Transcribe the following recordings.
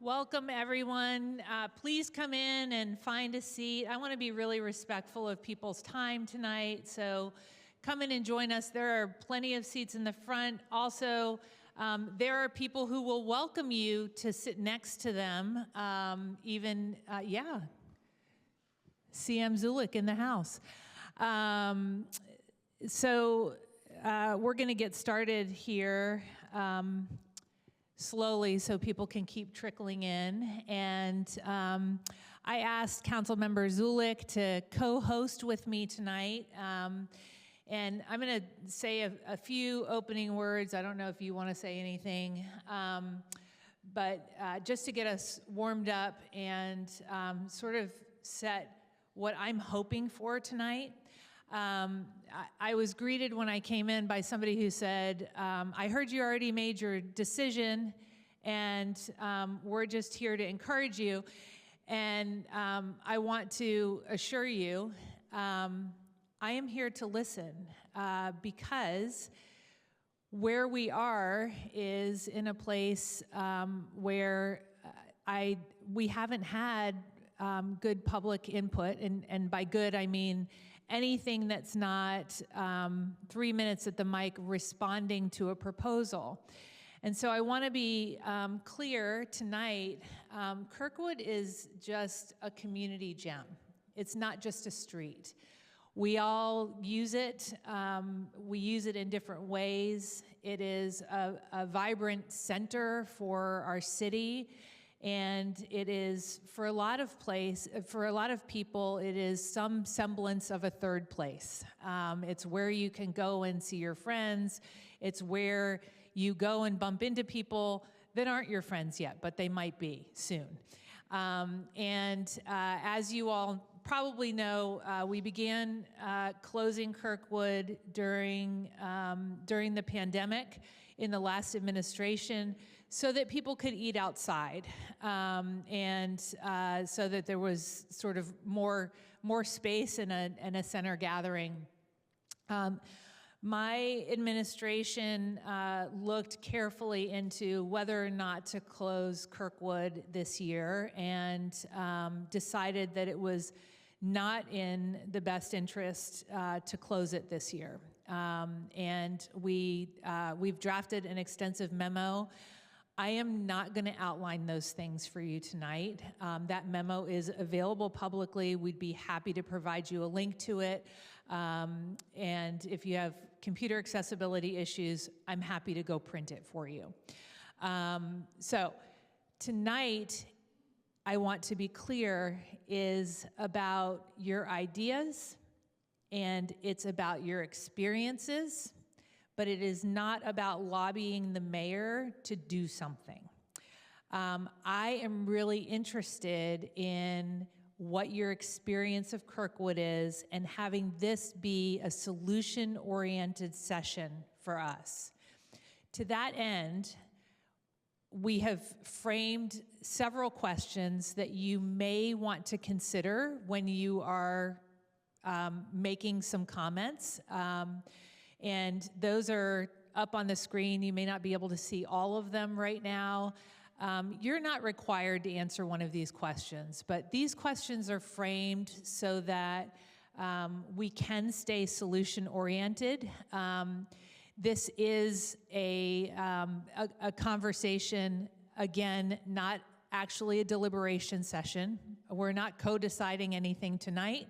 Welcome, everyone. Please come in and find a seat. I want to be really respectful of people's time tonight, so come in and join us. There are plenty of seats in the front. Also, there are people who will welcome you to sit next to them. CM Zulik in the house. We're going to get started here slowly so people can keep trickling in. And I asked Councilmember Zulik to co-host with me tonight. And I'm going to say a few opening words. I don't know if you want to say anything, but just to get us warmed up and sort of set what I'm hoping for tonight. I was greeted when I came in by somebody who said, I heard you already made your decision, and we're just here to encourage you. And I want to assure you, I am here to listen because where we are is in a place where we haven't had good public input, and by good I mean anything that's not 3 minutes at the mic responding to a proposal. And so I want to be clear tonight, Kirkwood is just a community gem. It's not just a street. We all use it. We use it in different ways. It is a vibrant center for our city. And it is, for a lot of people, it is some semblance of a third place. It's where you can go and see your friends. It's where you go and bump into people that aren't your friends yet, but they might be soon. As you all probably know, we began closing Kirkwood during the pandemic in the last administration, so that people could eat outside, and so that there was sort of more space in a center gathering. My administration looked carefully into whether or not to close Kirkwood this year, and decided that it was not in the best interest to close it this year. And we've drafted an extensive memo. I am not going to outline those things for you tonight. That memo is available publicly. We'd be happy to provide you a link to it. And if you have computer accessibility issues, I'm happy to go print it for you. So tonight, I want to be clear, is about your ideas, and it's about your experiences, but it is not about lobbying the mayor to do something. I am really interested in what your experience of Kirkwood is, and having this be a solution-oriented session for us. To that end, we have framed several questions that you may want to consider when you are making some comments. And those are up on the screen. You may not be able to see all of them right now. You're not required to answer one of these questions, but these questions are framed so that we can stay solution-oriented. This is a conversation, again, not actually a deliberation session. We're not co-deciding anything tonight.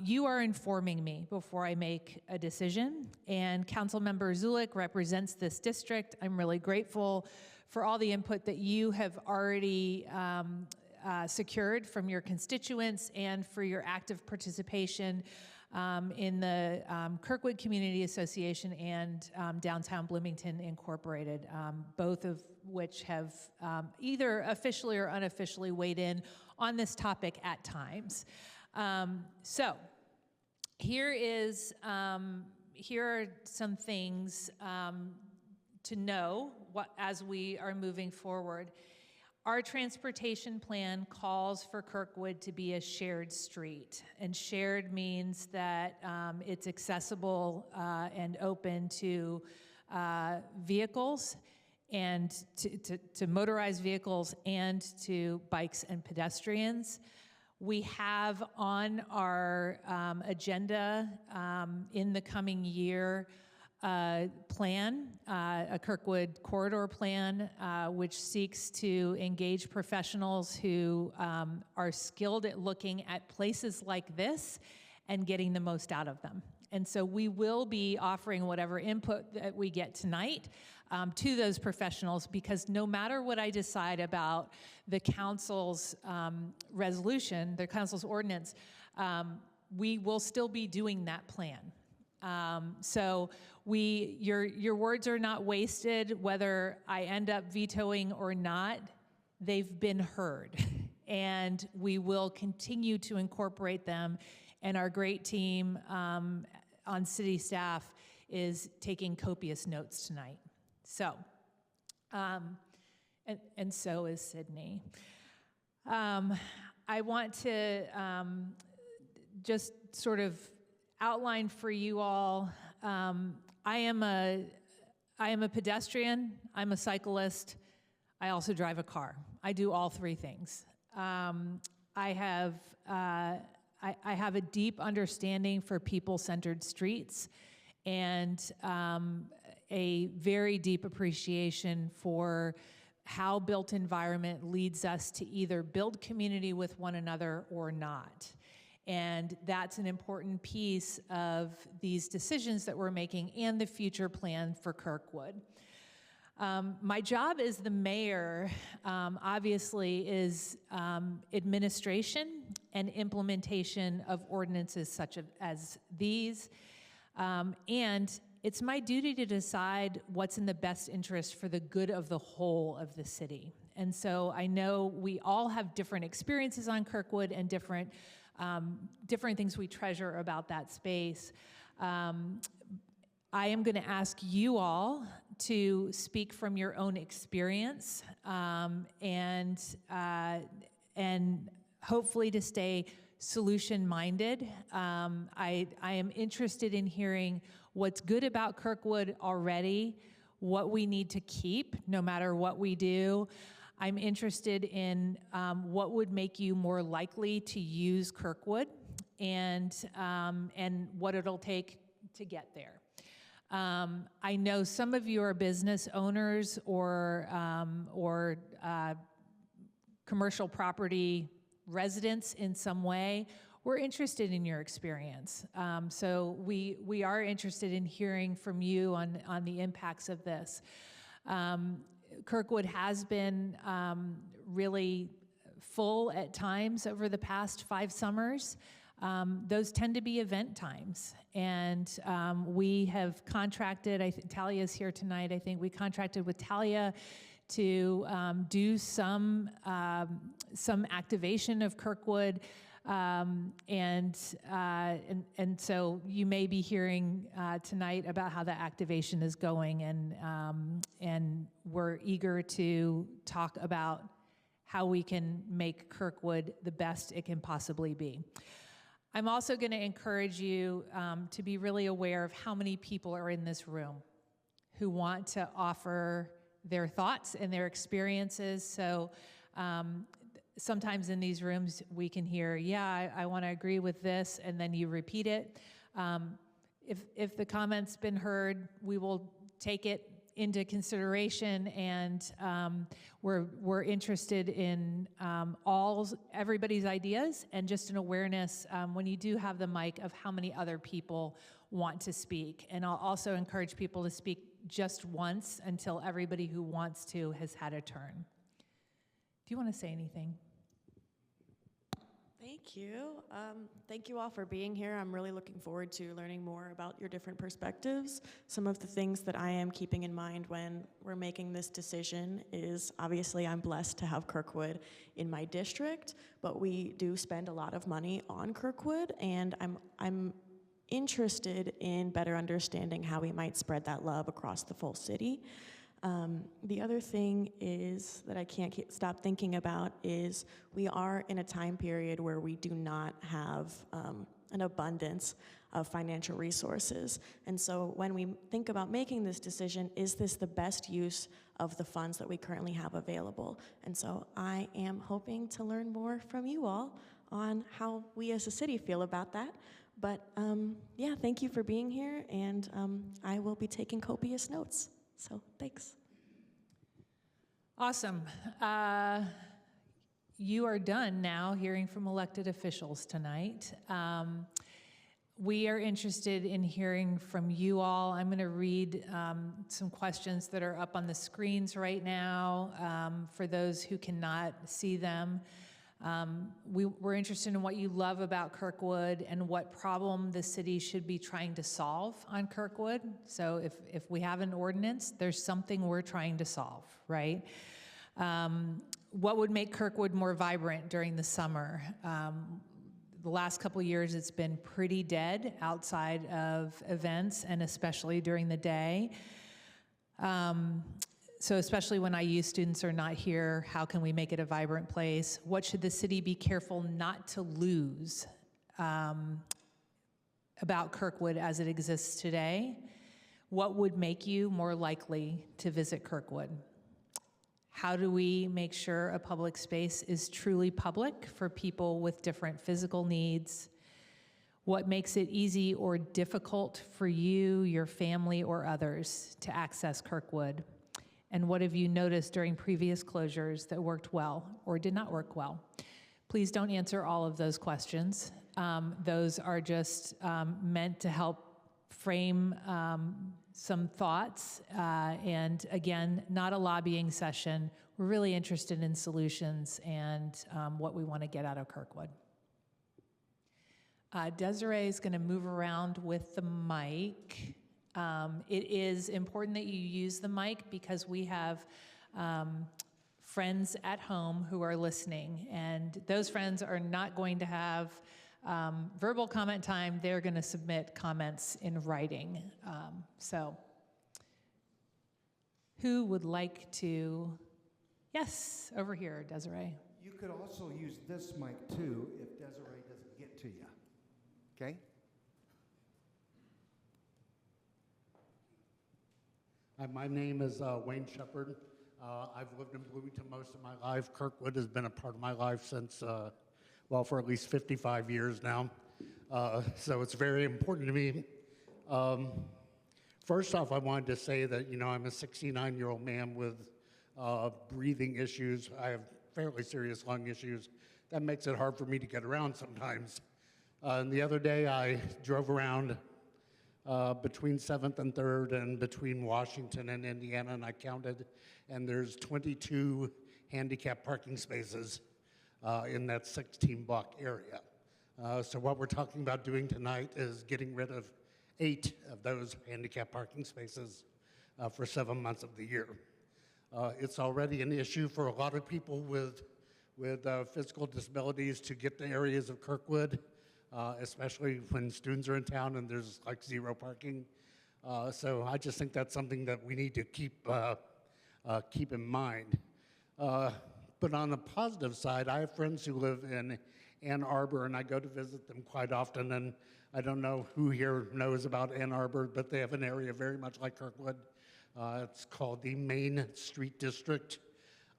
You are informing me before I make a decision, and Councilmember Zulik represents this district. I'm really grateful for all the input that you have already secured from your constituents, and for your active participation in the Kirkwood Community Association and Downtown Bloomington Incorporated, both of which have either officially or unofficially weighed in on this topic at times. So here are some things to know as we are moving forward. Our transportation plan calls for Kirkwood to be a shared street, and shared means that it's accessible and open to vehicles and to motorized vehicles and to bikes and pedestrians. We have on our agenda in the coming year plan, a Kirkwood corridor plan, which seeks to engage professionals who are skilled at looking at places like this and getting the most out of them. And so we will be offering whatever input that we get tonight to those professionals, because no matter what I decide about the council's resolution, the council's ordinance, we will still be doing that plan. So your words are not wasted, whether I end up vetoing or not. They've been heard, and we will continue to incorporate them. And our great team on city staff is taking copious notes tonight. So, and so is Sydney. I want to just sort of outline for you all. I am a pedestrian. I'm a cyclist. I also drive a car. I do all three things. I have a deep understanding for people-centered streets, and a very deep appreciation for how built environment leads us to either build community with one another or not. And that's an important piece of these decisions that we're making and the future plan for Kirkwood. My job as the mayor, obviously, is administration and implementation of ordinances such as these. And it's my duty to decide what's in the best interest for the good of the whole of the city. And so I know we all have different experiences on Kirkwood and different things we treasure about that space. I am going to ask you all to speak from your own experience, and hopefully to stay solution-minded. I am interested in hearing what's good about Kirkwood already, what we need to keep no matter what we do. I'm interested in what would make you more likely to use Kirkwood, and what it'll take to get there. I know some of you are business owners or commercial property residents in some way. We're interested in your experience. So we are interested in hearing from you on the impacts of this. Kirkwood has been really full at times over the past 5 summers. Those tend to be event times. And we have contracted, I think Talia's here tonight, I think we contracted with Talia to do some activation of Kirkwood. And so you may be hearing tonight about how the activation is going, and we're eager to talk about how we can make Kirkwood the best it can possibly be. I'm also going to encourage you to be really aware of how many people are in this room who want to offer their thoughts and their experiences. So sometimes in these rooms we can hear, yeah, I want to agree with this, and then you repeat it. If the comment's been heard, we will take it into consideration, and we're interested in everybody's ideas, and just an awareness when you do have the mic of how many other people want to speak. And I'll also encourage people to speak just once until everybody who wants to has had a turn. Do you want to say anything? Thank you. Thank you all for being here. I'm really looking forward to learning more about your different perspectives. Some of the things that I am keeping in mind when we're making this decision is, obviously, I'm blessed to have Kirkwood in my district, but we do spend a lot of money on Kirkwood, and I'm interested in better understanding how we might spread that love across the full city. The other thing is that I can't stop thinking about is we are in a time period where we do not have an abundance of financial resources. And so when we think about making this decision, is this the best use of the funds that we currently have available? And so I am hoping to learn more from you all on how we as a city feel about that. But yeah, thank you for being here, and I will be taking copious notes. So thanks. Awesome. You are done now hearing from elected officials tonight. We are interested in hearing from you all. I'm going to read some questions that are up on the screens right now for those who cannot see them. We're interested in what you love about Kirkwood and what problem the city should be trying to solve on Kirkwood. So if we have an ordinance, there's something we're trying to solve, right? What would make Kirkwood more vibrant during the summer? The last couple of years, it's been pretty dead outside of events and especially during the day. So especially when IU students are not here, how can we make it a vibrant place? What should the city be careful not to lose about Kirkwood as it exists today? What would make you more likely to visit Kirkwood? How do we make sure a public space is truly public for people with different physical needs? What makes it easy or difficult for you, your family, or others to access Kirkwood? And what have you noticed during previous closures that worked well or did not work well? Please don't answer all of those questions. Those are just meant to help frame some thoughts. And again, not a lobbying session. We're really interested in solutions and what we want to get out of Kirkwood. Desiree is going to move around with the mic. It is important that you use the mic because we have friends at home who are listening, and those friends are not going to have verbal comment time. They're going to submit comments in writing. So who would like to? Yes, over here, Desiree. You could also use this mic too if Desiree doesn't get to you. Okay? Hi, my name is Wayne Shepard. I've lived in Bloomington most of my life. Kirkwood has been a part of my life since, well, for at least 55 years now. So it's very important to me. First off, I wanted to say that, you know, I'm a 69-year-old man with breathing issues. I have fairly serious lung issues. That makes it hard for me to get around sometimes. And the other day, I drove around between 7th and 3rd and between Washington and Indiana, and I counted, and there's 22 handicap parking spaces in that 16-block area. So what we're talking about doing tonight is getting rid of 8 of those handicap parking spaces for 7 months of the year. It's already an issue for a lot of people with physical disabilities to get to areas of Kirkwood, especially when students are in town and there's like 0 parking. So I just think that's something that we need to keep in mind. But on the positive side, I have friends who live in Ann Arbor, and I go to visit them quite often. And I don't know who here knows about Ann Arbor, but they have an area very much like Kirkwood. It's called the Main Street District,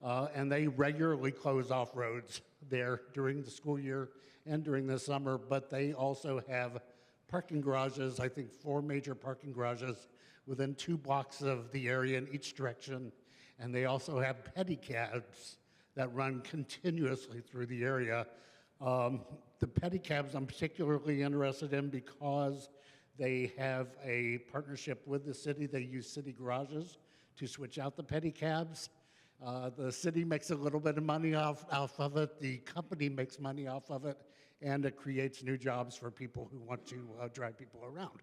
and they regularly close off roads there during the school year and during the summer, but they also have parking garages, I think 4 major parking garages within 2 blocks of the area in each direction, and they also have pedicabs that run continuously through the area. The pedicabs I'm particularly interested in because they have a partnership with the city. They use city garages to switch out the pedicabs. The city makes a little bit of money off of it. The company makes money off of it, and it creates new jobs for people who want to drive people around.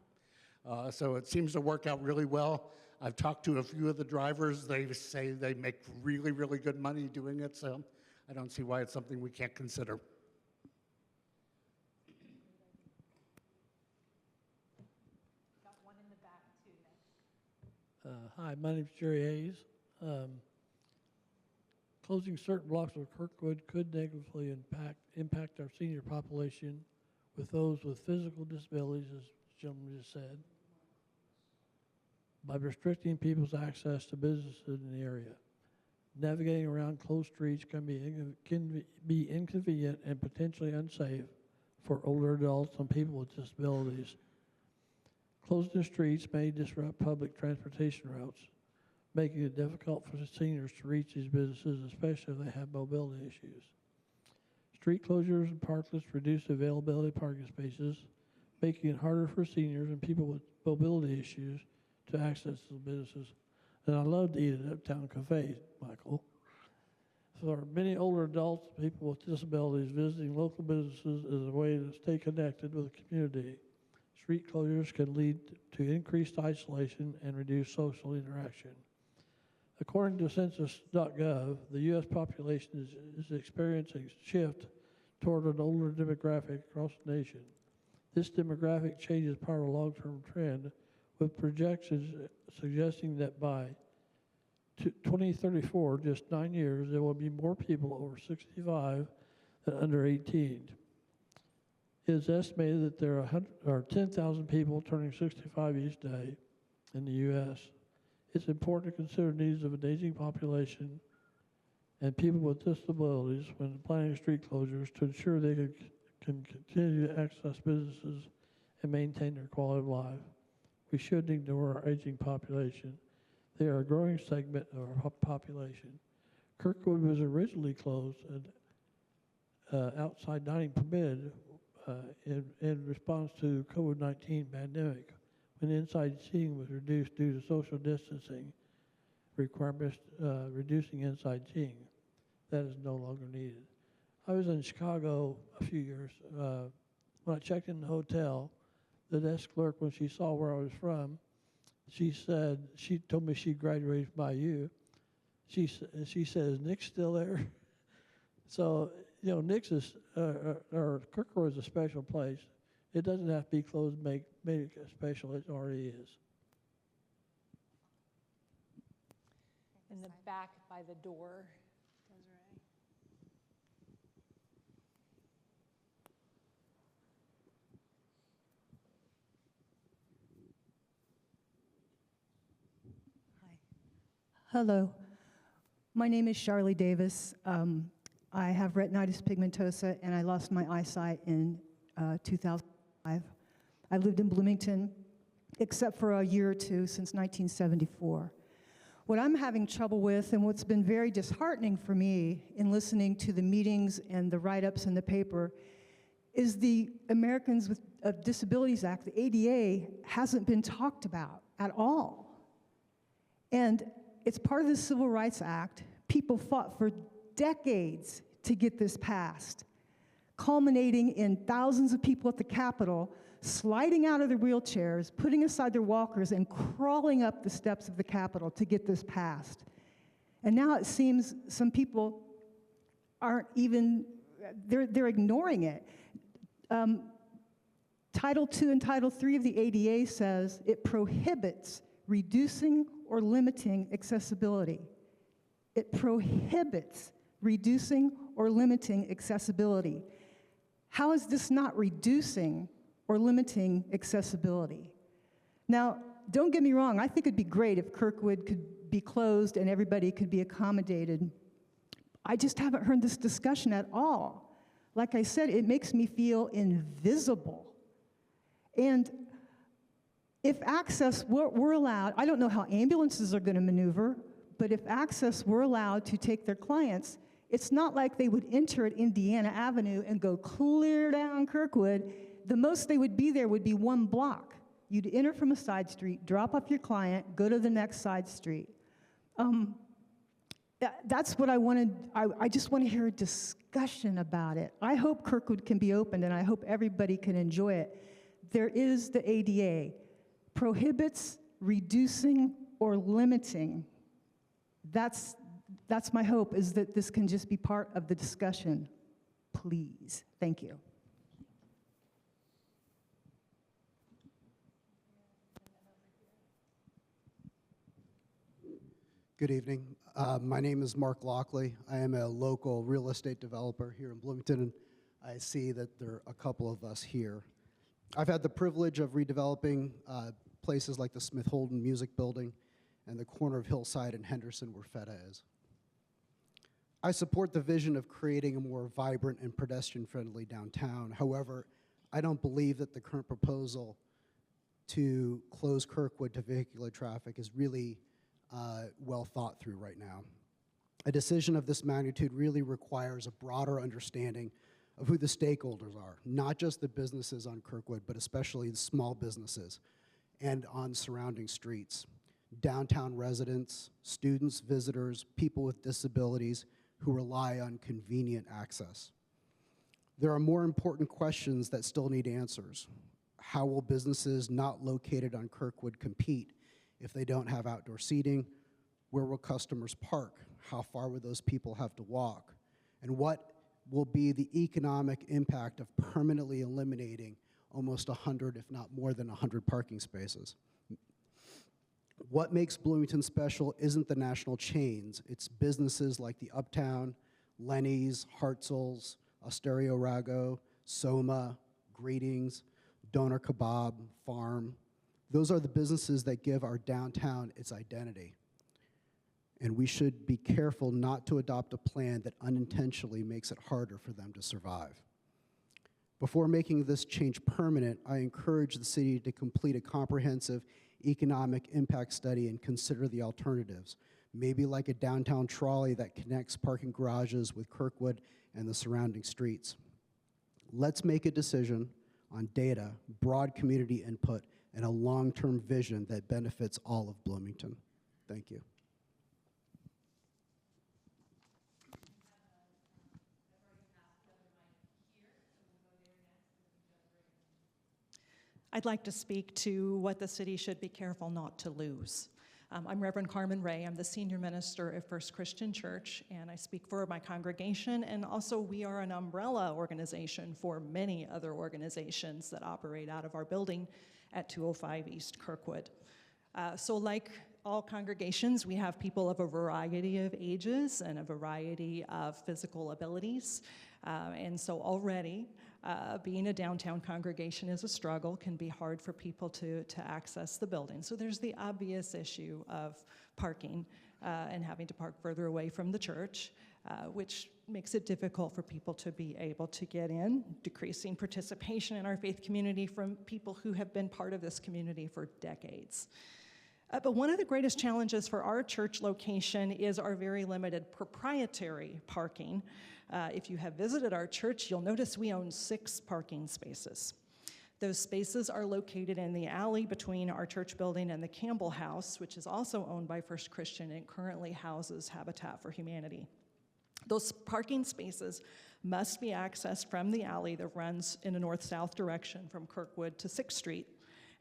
So it seems to work out really well. I've talked to a few of the drivers. They say they make really, really good money doing it, so I don't see why it's something we can't consider. Got one in the back too. Hi, my name's Jerry Hayes. Closing certain blocks of Kirkwood could negatively impact our senior population with those with physical disabilities as gentleman just said, by restricting people's access to businesses in the area. Navigating around closed streets can be inconvenient and potentially unsafe for older adults and people with disabilities. Closing the streets may disrupt public transportation routes, making it difficult for the seniors to reach these businesses, especially if they have mobility issues. Street closures and parklets reduce the availability of parking spaces, making it harder for seniors and people with mobility issues to access the businesses. And I love to eat at Uptown Cafe, Michael. For many older adults, people with disabilities, visiting local businesses is a way to stay connected with the community. Street closures can lead to increased isolation and reduced social interaction. According to Census.gov, the U.S. population is experiencing a shift toward an older demographic across the nation. This demographic change is part of a long-term trend, with projections suggesting that by 2034, just 9 years, there will be more people over 65 than under 18. It is estimated that there are 10,000 people turning 65 each day in the U.S. It's important to consider the needs of an aging population and people with disabilities when planning street closures to ensure they can continue to access businesses and maintain their quality of life. We shouldn't ignore our aging population. They are a growing segment of our population. Kirkwood was originally closed and outside dining permitted in response to COVID-19 pandemic, when inside seating was reduced due to social distancing requirements, reducing inside seating. That is no longer needed. I was in Chicago a few years. When I checked in the hotel, the desk clerk, when she saw where I was from, she told me she graduated from IU. She said, "Is Nick still there?" So, you know, Nick's is, or Kirkwood is a special place. It doesn't have to be closed to make it special. It already is. In the back by the door. Hello, my name is Charlie Davis. I have retinitis pigmentosa and I lost my eyesight in 2005. I lived in Bloomington except for a year or two since 1974. What I'm having trouble with and what's been very disheartening for me in listening to the meetings and the write-ups in the paper is the Americans with Disabilities Act, the ADA, hasn't been talked about at all. And it's part of the Civil Rights Act. People fought for decades to get this passed, culminating in thousands of people at the Capitol sliding out of their wheelchairs, putting aside their walkers, and crawling up the steps of the Capitol to get this passed. And now it seems some people aren't even, they're ignoring it. Title II and Title III of the ADA says it prohibits reducing or limiting accessibility. It prohibits reducing or limiting accessibility. How is this not reducing or limiting accessibility? Now, don't get me wrong, I think it'd be great if Kirkwood could be closed and everybody could be accommodated. I just haven't heard this discussion at all. Like I said, it makes me feel invisible. And if access were allowed, I don't know how ambulances are going to maneuver, but if access were allowed to take their clients, it's not like they would enter at Indiana Avenue and go clear down Kirkwood. The most they would be there would be 1 block. You'd enter from a side street, drop off your client, go to the next side street. That's what I wanted. I just want to hear a discussion about it. I hope Kirkwood can be opened, and I hope everybody can enjoy it. There is the ADA. Prohibits reducing or limiting. That's my hope, is that this can just be part of the discussion. Please. Thank you. Good evening. My name is Mark Lockley. I am a local real estate developer here in Bloomington, and I see that there are a couple of us here. I've had the privilege of redeveloping places like the Smith Holden Music Building and the corner of Hillside and Henderson where Feta is. I support the vision of creating a more vibrant and pedestrian-friendly downtown. However, I don't believe that the current proposal to close Kirkwood to vehicular traffic is really well thought through right now. A decision of this magnitude really requires a broader understanding of who the stakeholders are, not just the businesses on Kirkwood, but especially the small businesses and on surrounding streets. Downtown residents, students, visitors, people with disabilities who rely on convenient access. There are more important questions that still need answers. How will businesses not located on Kirkwood compete if they don't have outdoor seating? Where will customers park? How far will those people have to walk? And what will be the economic impact of permanently eliminating almost 100, if not more than 100 parking spaces? What makes Bloomington special isn't the national chains, it's businesses like the Uptown, Lenny's, Hartzell's, Osterio Rago, Soma, Greetings, Doner Kebab, Farm. Those are the businesses that give our downtown its identity. And we should be careful not to adopt a plan that unintentionally makes it harder for them to survive. Before making this change permanent, I encourage the city to complete a comprehensive economic impact study and consider the alternatives, maybe like a downtown trolley that connects parking garages with Kirkwood and the surrounding streets. Let's make a decision on data, broad community input, and a long-term vision that benefits all of Bloomington. Thank you. I'd like to speak to what the city should be careful not to lose. I'm Reverend Carmen Ray. I'm the senior minister at First Christian Church, and I speak for my congregation, and also we are an umbrella organization for many other organizations that operate out of our building at 205 East Kirkwood. So like all congregations, we have people of a variety of ages and a variety of physical abilities, and so already being a downtown congregation is a struggle, can be hard for people to access the building. So there's the obvious issue of parking and having to park further away from the church, which makes it difficult for people to be able to get in, decreasing participation in our faith community from people who have been part of this community for decades. But one of the greatest challenges for our church location is our very limited proprietary parking. If you have visited our church, you'll notice we own 6 parking spaces. Those spaces are located in the alley between our church building and the Campbell House, which is also owned by First Christian and currently houses Habitat for Humanity. Those parking spaces must be accessed from the alley that runs in a north-south direction from Kirkwood to 6th Street.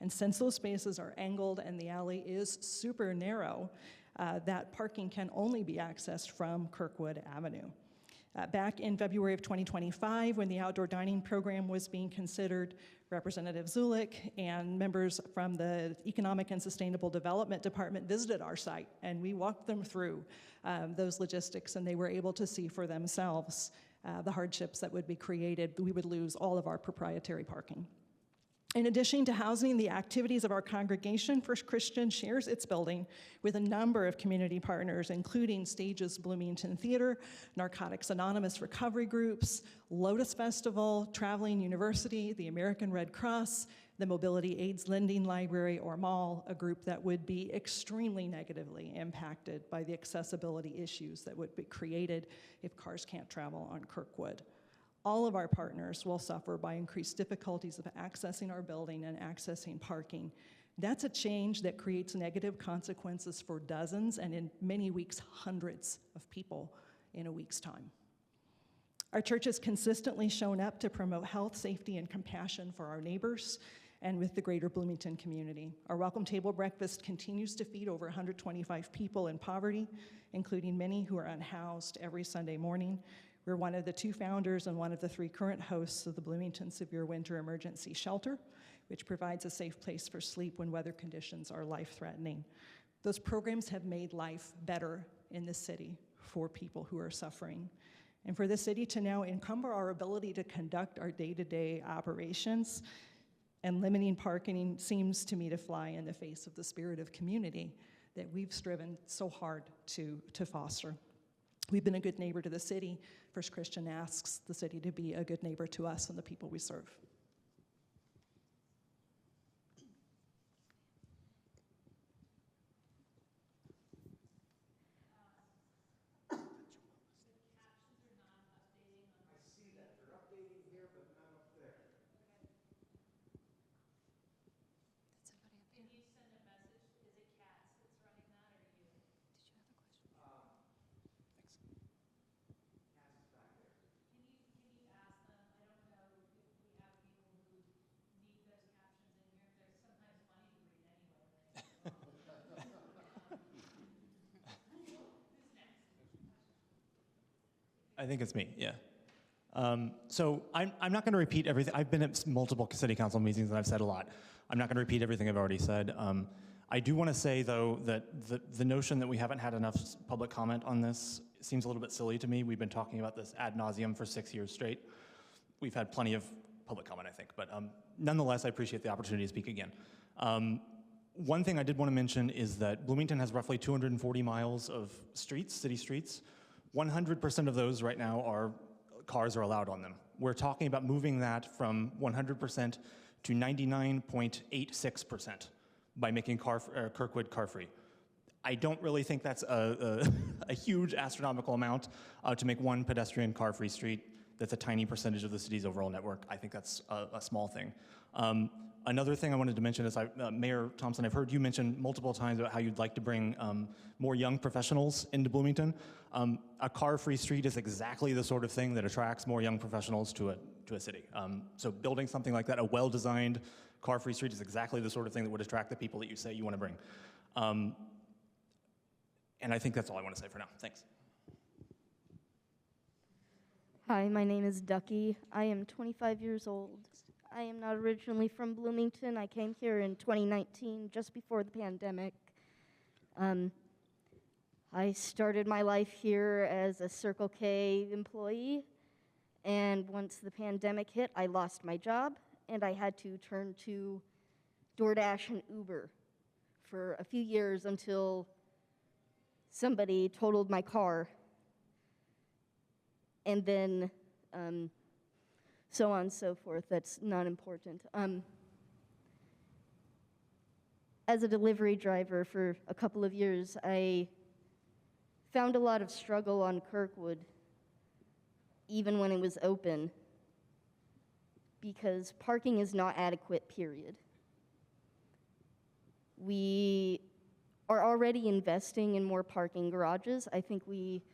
And since those spaces are angled and the alley is super narrow, that parking can only be accessed from Kirkwood Avenue. Back in February of 2025, when the outdoor dining program was being considered, Representative Zulik and members from the Economic and Sustainable Development Department visited our site, and we walked them through those logistics, and they were able to see for themselves the hardships that would be created. We would lose all of our proprietary parking. In addition to housing the activities of our congregation, First Christian shares its building with a number of community partners, including Stages Bloomington Theater, Narcotics Anonymous recovery groups, Lotus Festival, Traveling University, the American Red Cross, the Mobility AIDS Lending Library, or MALL, a group that would be extremely negatively impacted by the accessibility issues that would be created if cars can't travel on Kirkwood. All of our partners will suffer by increased difficulties of accessing our building and accessing parking. That's a change that creates negative consequences for dozens, and in many weeks, hundreds of people in a week's time. Our church has consistently shown up to promote health, safety, and compassion for our neighbors and with the greater Bloomington community. Our Welcome Table Breakfast continues to feed over 125 people in poverty, including many who are unhoused every Sunday morning. We're one of the 2 founders and one of the 3 current hosts of the Bloomington Severe Winter Emergency Shelter, which provides a safe place for sleep when weather conditions are life-threatening. Those programs have made life better in the city for people who are suffering. And for the city to now encumber our ability to conduct our day-to-day operations And limiting parking seems to me to fly in the face of the spirit of community that we've striven so hard to foster. We've been a good neighbor to the city. First Christian asks the city to be a good neighbor to us and the people we serve. I think it's me, yeah. So I'm not going to repeat everything. I've been at multiple city council meetings and I've said a lot. I'm not going to repeat everything I've already said. I do want to say, though, that the notion that we haven't had enough public comment on this seems a little bit silly to me. We've been talking about this ad nauseum for 6 years straight. We've had plenty of public comment, I think, but nonetheless, I appreciate the opportunity to speak again. One thing I did want to mention is that Bloomington has roughly 240 miles of streets, city streets. 100% of those right now cars are allowed on them. We're talking about moving that from 100% to 99.86% by making Kirkwood car-free. I don't really think that's a huge astronomical amount to make one pedestrian car-free street. That's a tiny percentage of the city's overall network. I think that's a small thing. Another thing I wanted to mention is, Mayor Thompson, I've heard you mention multiple times about how you'd like to bring more young professionals into Bloomington. A car-free street is exactly the sort of thing that attracts more young professionals to a city. So building something like that, a well-designed car-free street, is exactly the sort of thing that would attract the people that you say you want to bring. And I think that's all I want to say for now. Thanks. Hi, my name is Ducky. I am 25 years old. I am not originally from Bloomington. I came here in 2019, just before the pandemic. I started my life here as a Circle K employee, and once the pandemic hit, I lost my job, and I had to turn to DoorDash and Uber for a few years until somebody totaled my car, and then so on and so forth. That's not important. As a delivery driver for a couple of years, I found a lot of struggle on Kirkwood, even when it was open, because parking is not adequate, period. We are already investing in more parking garages. I think we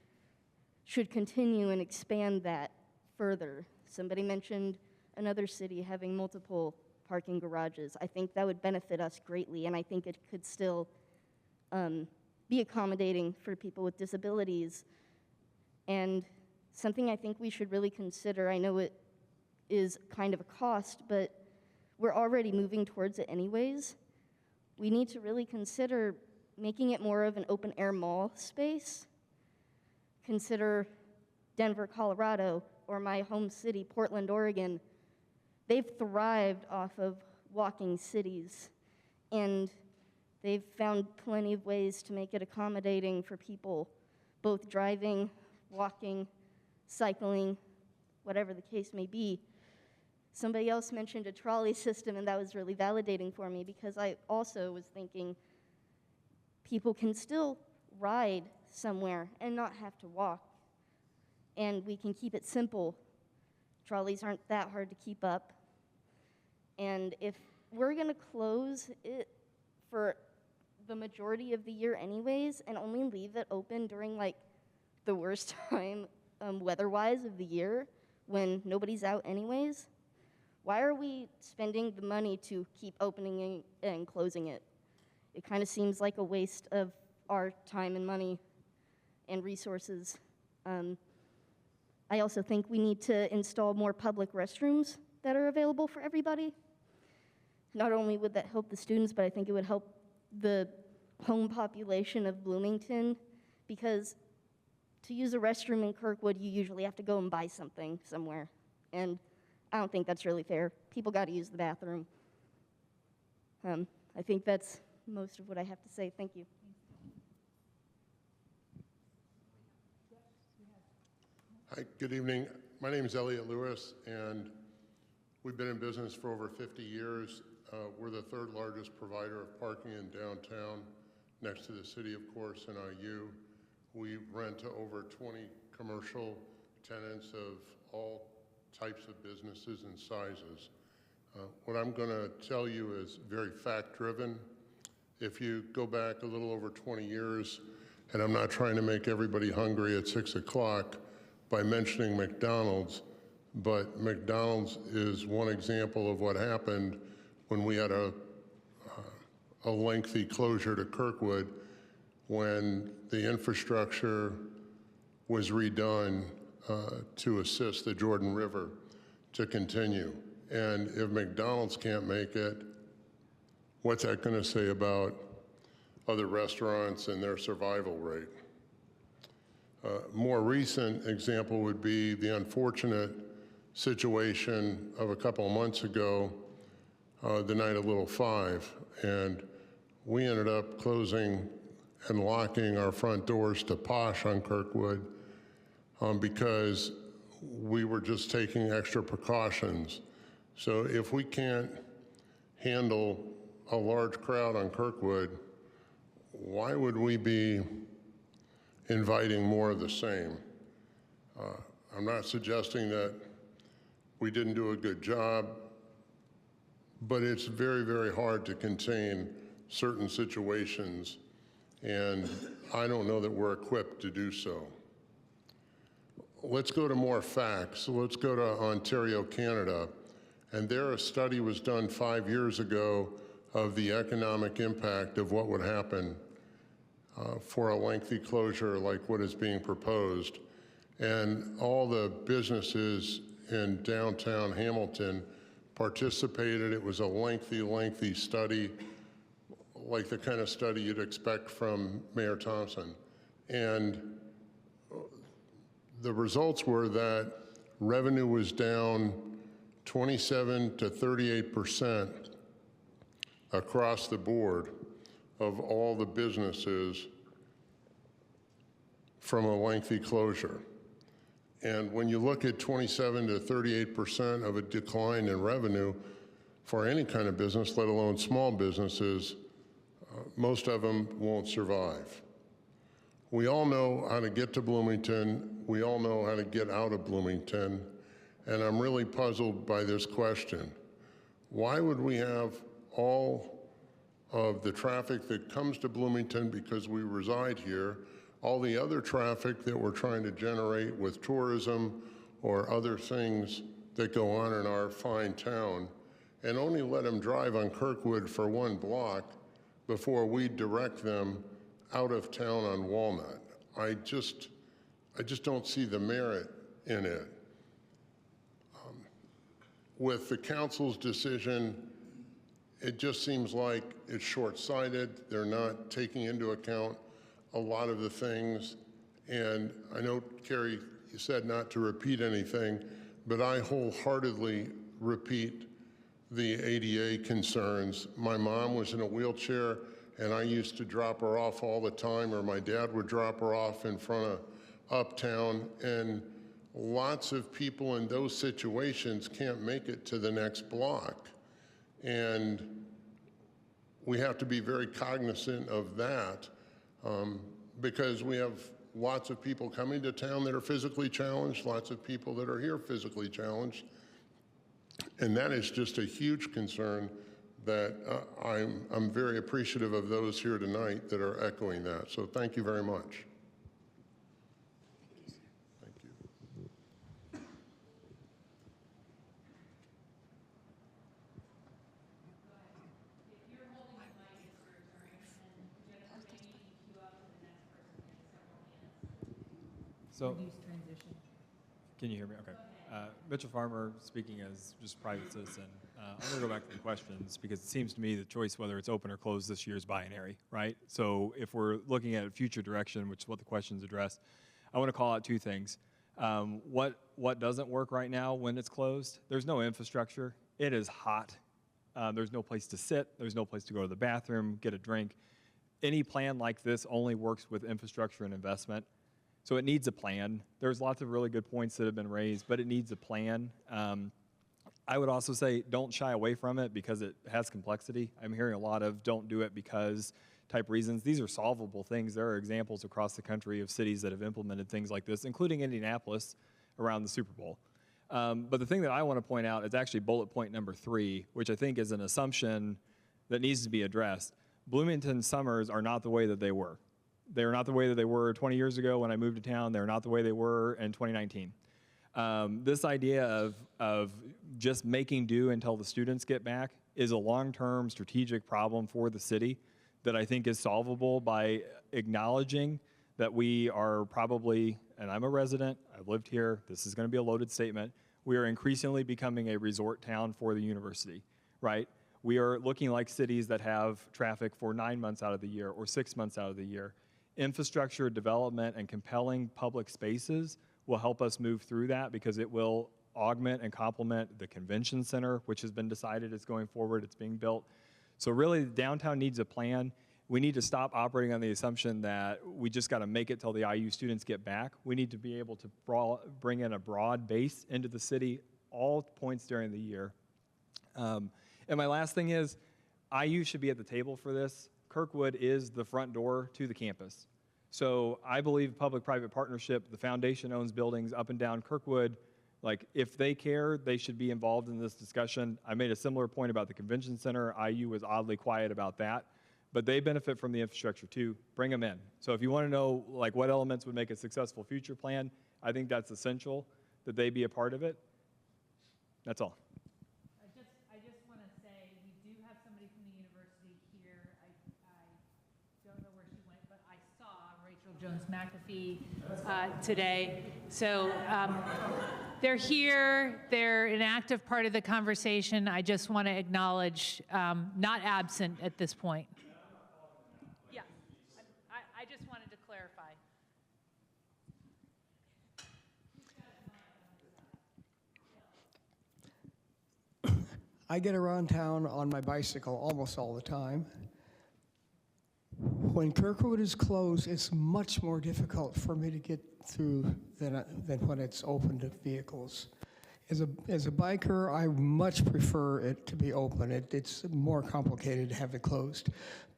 should continue and expand that further. Somebody mentioned another city having multiple parking garages. I think that would benefit us greatly, and I think it could still be accommodating for people with disabilities. And something I think we should really consider, I know it is kind of a cost, but we're already moving towards it anyways. We need to really consider making it more of an open-air mall space. Consider Denver, Colorado, or my home city, Portland, Oregon. They've thrived off of walking cities, and they've found plenty of ways to make it accommodating for people, both driving, walking, cycling, whatever the case may be. Somebody else mentioned a trolley system, and that was really validating for me, because I also was thinking people can still ride somewhere and not have to walk. And we can keep it simple. Trolleys aren't that hard to keep up. And if we're gonna close it for the majority of the year anyways, and only leave it open during like the worst time weather-wise of the year, when nobody's out anyways, why are we spending the money to keep opening it and closing it? It kind of seems like a waste of our time and money and resources. I also think we need to install more public restrooms that are available for everybody. Not only would that help the students, but I think it would help the home population of Bloomington, because to use a restroom in Kirkwood, you usually have to go and buy something somewhere. And I don't think that's really fair. People got to use the bathroom. I think that's most of what I have to say. Thank you. Hi, good evening. My name is Elliot Lewis, and we've been in business for over 50 years. We're the third largest provider of parking in downtown, next to the city, of course, and IU. We rent to over 20 commercial tenants of all types of businesses and sizes. What I'm going to tell you is very fact-driven. If you go back a little over 20 years, and I'm not trying to make everybody hungry at 6 o'clock by mentioning McDonald's, but McDonald's is one example of what happened when we had a lengthy closure to Kirkwood, when the infrastructure was redone to assist the Jordan River to continue. And if McDonald's can't make it, what's that going to say about other restaurants and their survival rate? More recent example would be the unfortunate situation of a couple of months ago, the night of Little Five, and we ended up closing and locking our front doors to Posh on Kirkwood because we were just taking extra precautions. So if we can't handle a large crowd on Kirkwood, why would we be inviting more of the same? I'm not suggesting that we didn't do a good job, but it's very, very hard to contain certain situations, and I don't know that we're equipped to do so. Let's go to more facts. Let's go to Ontario, Canada. And there a study was done 5 years ago of the economic impact of what would happen for a lengthy closure like what is being proposed. And all the businesses in downtown Hamilton participated. It was a lengthy study, like the kind of study you'd expect from Mayor Thompson. And the results were that revenue was down 27 to 38% across the board of all the businesses from a lengthy closure. And when you look at 27 to 38% of a decline in revenue for any kind of business, let alone small businesses, most of them won't survive. We all know how to get to Bloomington. We all know how to get out of Bloomington. And I'm really puzzled by this question. Why would we have all of the traffic that comes to Bloomington because we reside here, all the other traffic that we're trying to generate with tourism or other things that go on in our fine town, and only let them drive on Kirkwood for one block before we direct them out of town on Walnut? I just don't see the merit in it. With the council's decision, it just seems like it's short-sighted. They're not taking into account a lot of the things. And I know, Carrie, you said not to repeat anything, but I wholeheartedly repeat the ADA concerns. My mom was in a wheelchair, and I used to drop her off all the time, or my dad would drop her off in front of Uptown, and lots of people in those situations can't make it to the next block. And we have to be very cognizant of that because we have lots of people coming to town that are physically challenged, lots of people that are here physically challenged. And that is just a huge concern that I'm very appreciative of those here tonight that are echoing that. So thank you very much. Thank you. So, can you hear me? Okay. Mitchell Farmer speaking as just a private citizen. I'm going to go back to the questions because it seems to me the choice whether it's open or closed this year is binary, right? So if we're looking at a future direction, which is what the questions address, I want to call out two things. What doesn't work right now when it's closed? There's no infrastructure. It is hot. There's no place to sit. There's no place to go to the bathroom, get a drink. Any plan like this only works with infrastructure and investment. So it needs a plan. There's lots of really good points that have been raised, but it needs a plan. I would also say don't shy away from it because it has complexity. I'm hearing a lot of don't do it because type reasons. These are solvable things. There are examples across the country of cities that have implemented things like this, including Indianapolis around the Super Bowl. But the thing that I want to point out is actually bullet point number 3, which I think is an assumption that needs to be addressed. Bloomington summers are not the way that they were. They are not the way that they were 20 years ago when I moved to town. They're not the way they were in 2019. This idea of just making do until the students get back is a long-term strategic problem for the city that I think is solvable by acknowledging that we are probably, and I'm a resident, I've lived here, this is going to be a loaded statement, we are increasingly becoming a resort town for the university, right? We are looking like cities that have traffic for 9 months out of the year or 6 months out of the year. Infrastructure development and compelling public spaces will help us move through that because it will augment and complement the convention center, which has been decided is going forward, it's being built. So really, downtown needs a plan. We need to stop operating on the assumption that we just got to make it till the IU students get back. We need to be able to bring in a broad base into the city all points during the year. And my last thing is, IU should be at the table for this. Kirkwood is the front door to the campus. So I believe public-private partnership, the foundation owns buildings up and down Kirkwood. Like, if they care, they should be involved in this discussion. I made a similar point about the convention center. IU was oddly quiet about that. But they benefit from the infrastructure too. Bring them in. So if you want to know like what elements would make a successful future plan, I think that's essential that they be a part of it. That's all. I just want to say we do have somebody from the university here. I don't know where she went, but I saw Rachel Jones-McAfee today. So they're here. They're an active part of the conversation. I just want to acknowledge, not absent at this point. Yeah, I just wanted to clarify. I get around town on my bicycle almost all the time. When Kirkwood is closed, it's much more difficult for me to get through than when it's open to vehicles. As a biker, I much prefer it to be open. It's more complicated to have it closed.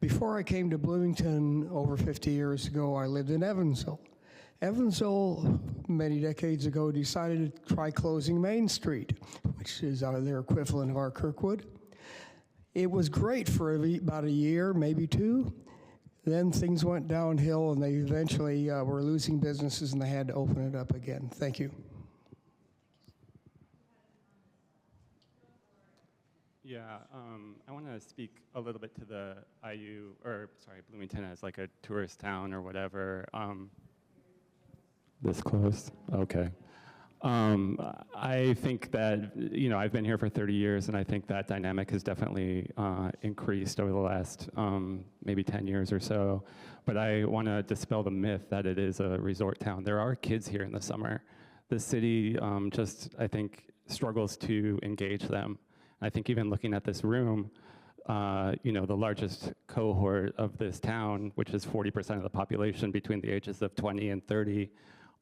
Before I came to Bloomington over 50 years ago, I lived in Evansville. Evansville, many decades ago, decided to try closing Main Street, which is their equivalent of our Kirkwood. It was great for about a year, maybe 2. Then things went downhill, and they eventually were losing businesses, and they had to open it up again. Thank you. Yeah, I want to speak a little bit to the Bloomington as like a tourist town or whatever. This close? Okay. I think that, I've been here for 30 years, and I think that dynamic has definitely increased over the last maybe 10 years or so. But I want to dispel the myth that it is a resort town. There are kids here in the summer. The city I think, struggles to engage them. I think even looking at this room, the largest cohort of this town, which is 40% of the population between the ages of 20 and 30,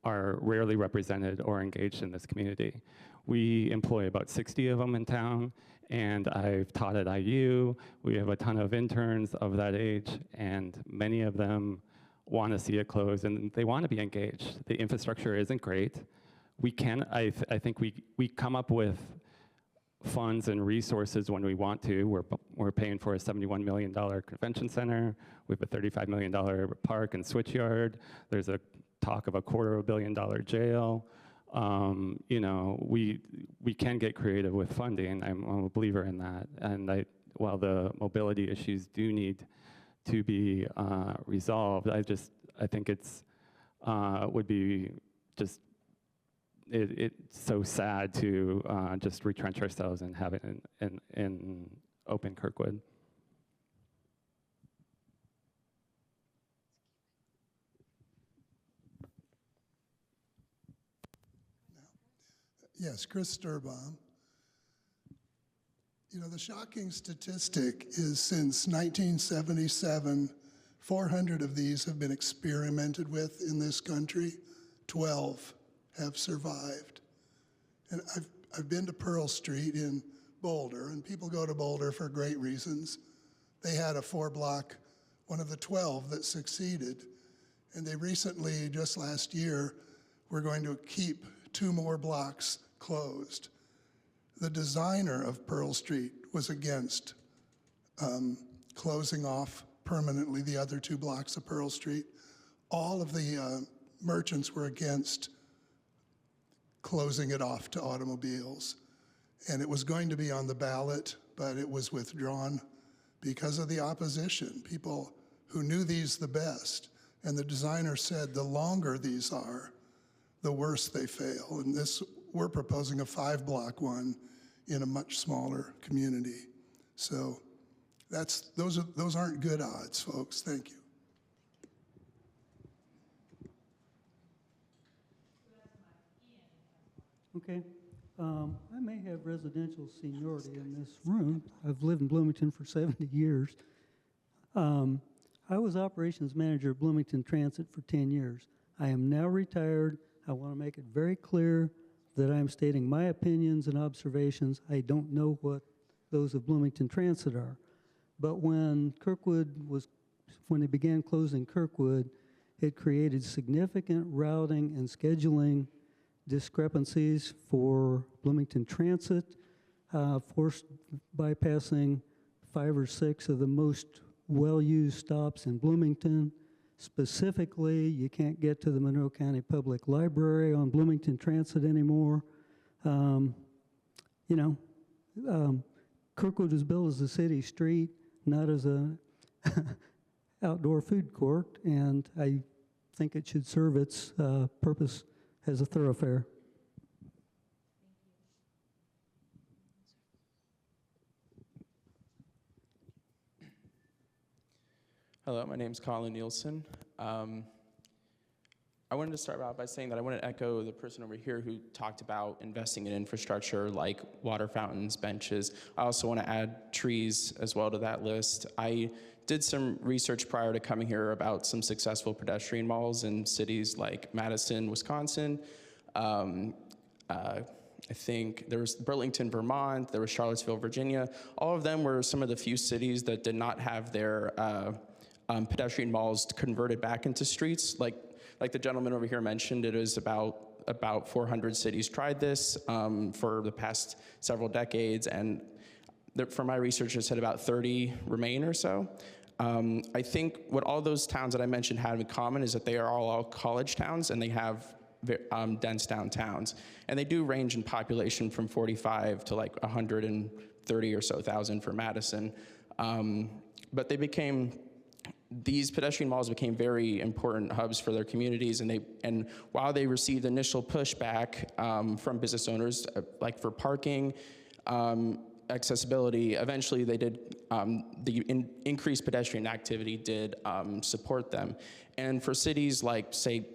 are rarely represented or engaged in this community. We employ about 60 of them in town, and I've taught at IU. We have a ton of interns of that age, and many of them want to see it close, and they want to be engaged. The infrastructure isn't great. I think we come up with funds and resources when we want to. We're paying for a $71 million convention center. We have a $35 million park and switchyard. There's a talk of a $250 million jail. We can get creative with funding. I'm a believer in that. And while the mobility issues do need to be resolved, I think it's would be just it's so sad to just retrench ourselves and have it in open Kirkwood. Yes, Chris Sturbaum. You know, the shocking statistic is since 1977, 400 of these have been experimented with in this country. 12 have survived. And I've been to Pearl Street in Boulder, and people go to Boulder for great reasons. They had a 4-block, one of the 12 that succeeded. And they recently, just last year, were going to keep 2 more blocks closed. The designer of Pearl Street was against closing off permanently the other 2 blocks of Pearl Street. All of the merchants were against closing it off to automobiles. And it was going to be on the ballot, but it was withdrawn because of the opposition, people who knew these the best. And the designer said the longer these are, the worse they fail. And this, we're proposing a 5-block one in a much smaller community. So those aren't good odds, folks. Thank you. Okay. I may have residential seniority in this room. I've lived in Bloomington for 70 years. I was operations manager at Bloomington Transit for 10 years. I am now retired. I want to make it very clear that I'm stating my opinions and observations. I don't know what those of Bloomington Transit are. But when they began closing Kirkwood, it created significant routing and scheduling discrepancies for Bloomington Transit, forced bypassing 5 or 6 of the most well-used stops in Bloomington. Specifically, you can't get to the Monroe County Public Library on Bloomington Transit anymore. Kirkwood was built as a city street, not as a outdoor food court, and I think it should serve its purpose as a thoroughfare. Hello, my name is Colin Nielsen. I wanted to start out by saying that I want to echo the person over here who talked about investing in infrastructure like water fountains, benches. I also want to add trees as well to that list. I did some research prior to coming here about some successful pedestrian malls in cities like Madison, Wisconsin. I think there was Burlington, Vermont, there was Charlottesville, Virginia. All of them were some of the few cities that did not have their pedestrian malls converted back into streets. Like the gentleman over here mentioned, it was about 400 cities tried this for the past several decades, and from my research, it said about 30 remain or so. I think what all those towns that I mentioned have in common is that they are all college towns, and they have dense downtowns. And they do range in population from 45 to like 130 or so thousand for Madison. But these pedestrian malls became very important hubs for their communities, and while they received initial pushback from business owners, like for parking, accessibility, eventually they did, increased pedestrian activity did support them. And for cities like, say,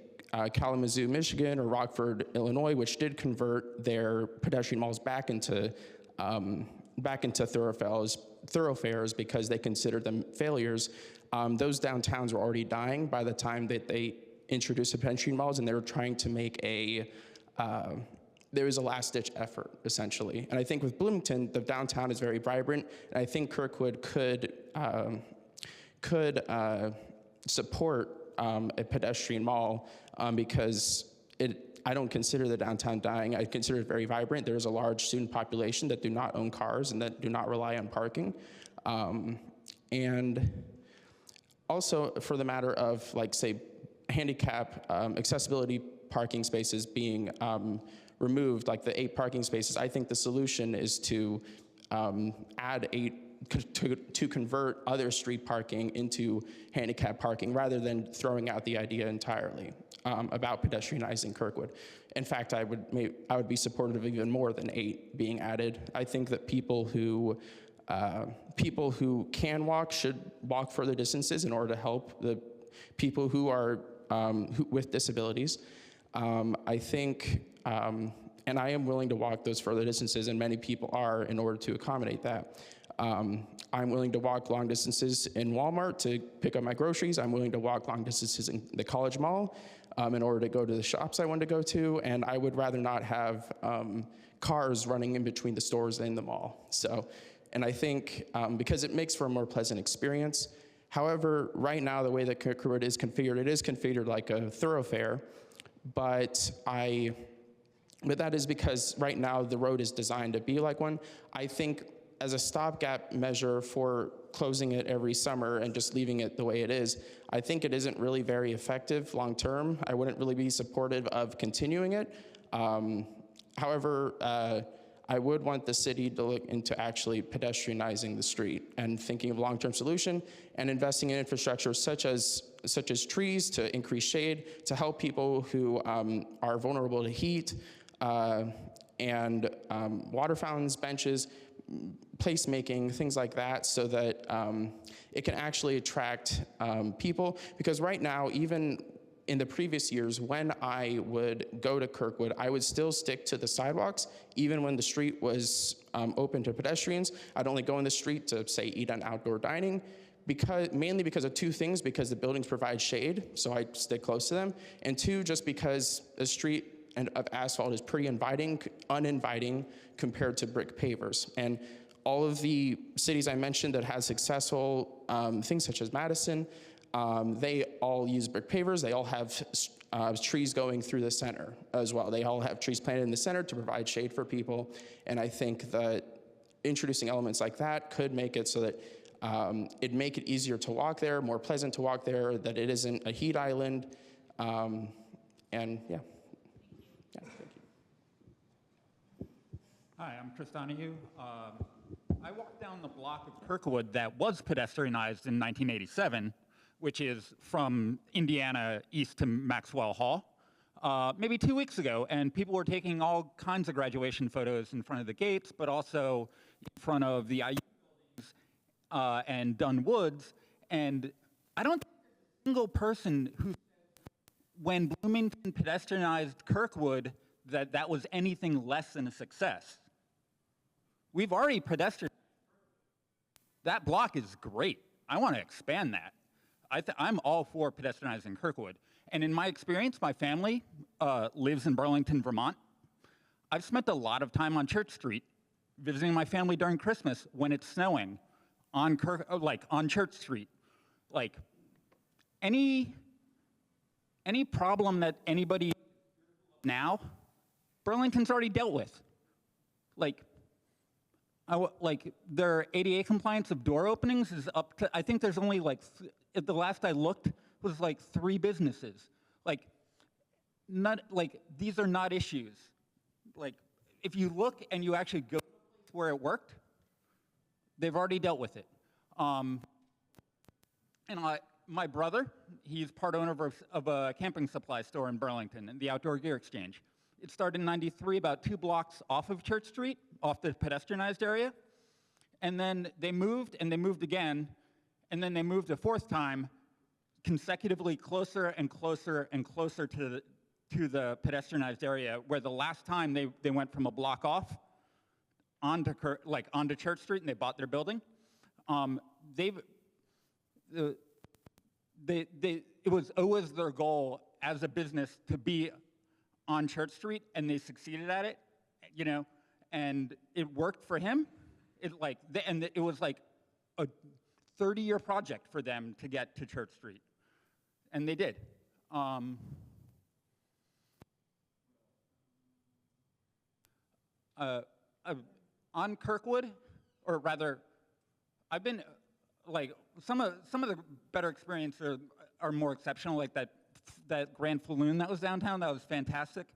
Kalamazoo, Michigan, or Rockford, Illinois, which did convert their pedestrian malls back into thoroughfares because they considered them failures, those downtowns were already dying by the time that they introduced the pedestrian malls, and they were trying to make there was a last-ditch effort, essentially. And I think with Bloomington, the downtown is very vibrant, and I think Kirkwood could support a pedestrian mall because I don't consider the downtown dying. I consider it very vibrant. There's a large student population that do not own cars and that do not rely on parking. And also for the matter of, like, say, handicap accessibility parking spaces being removed, like the 8 parking spaces, I think the solution is to add 8 to convert other street parking into handicap parking rather than throwing out the idea entirely about pedestrianizing Kirkwood. In fact, I would be supportive of even more than 8 being added. I think that people who can walk should walk further distances in order to help the people who are with disabilities. I think And I am willing to walk those further distances, and many people are, in order to accommodate that. I'm willing to walk long distances in Walmart to pick up my groceries. I'm willing to walk long distances in the College Mall in order to go to the shops I want to go to, and I would rather not have cars running in between the stores and the mall. So, and I think because it makes for a more pleasant experience. However, right now, the way that Kirkwood is configured, it is configured like a thoroughfare, but that is because right now the road is designed to be like one. I think as a stopgap measure for closing it every summer and just leaving it the way it is, I think it isn't really very effective long term. I wouldn't really be supportive of continuing it. However, I would want the city to look into actually pedestrianizing the street and thinking of long-term solution and investing in infrastructure such as trees to increase shade, to help people who are vulnerable to heat, and water fountains, benches, placemaking, things like that, so that it can actually attract people. Because right now, even in the previous years, when I would go to Kirkwood, I would still stick to the sidewalks, even when the street was open to pedestrians. I'd only go in the street to, say, eat on outdoor dining, mainly because of two things: because the buildings provide shade, so I stick close to them, and two, just because the street of asphalt is pretty uninviting compared to brick pavers. And all of the cities I mentioned that have successful things such as Madison, they all use brick pavers. They all have trees going through the center as well. They all have trees planted in the center to provide shade for people. And I think that introducing elements like that could make it so that it'd make it easier to walk there, more pleasant to walk there, that it isn't a heat island. And yeah. Yeah, thank you. Hi, I'm Chris Donahue. I walked down the block of Kirkwood that was pedestrianized in 1987, which is from Indiana east to Maxwell Hall, maybe 2 weeks ago, and people were taking all kinds of graduation photos in front of the gates, but also in front of the IU buildings and Dunn Woods, and I don't think there's a single person who, when Bloomington pedestrianized Kirkwood, that was anything less than a success. We've already pedestrianized. That block is great. I want to expand that. I'm all for pedestrianizing Kirkwood. And in my experience, my family lives in Burlington, Vermont. I've spent a lot of time on Church Street visiting my family during Christmas when it's snowing on Church Street. Like, any problem that anybody now, Burlington's already dealt with. Like their ADA compliance of door openings is up to, I think there's only the last I looked was 3 businesses. These are not issues. If you look and you actually go where it worked, they've already dealt with it. My brother, he's part owner of a camping supply store in Burlington, the Outdoor Gear Exchange. It started in '93, about 2 blocks off of Church Street, off the pedestrianized area. And then they moved, and they moved again, and then they moved a 4th time, consecutively closer and closer and closer to the pedestrianized area, where the last time they went from a block off onto Church Street, and they bought their building. It was always their goal as a business to be on Church Street, and they succeeded at it, and it worked for him. It was like a 30-year project for them to get to Church Street, and they did. On Kirkwood, or rather, I've been some of the better experiences are more exceptional, like that Grand Falloon that was downtown. That was fantastic.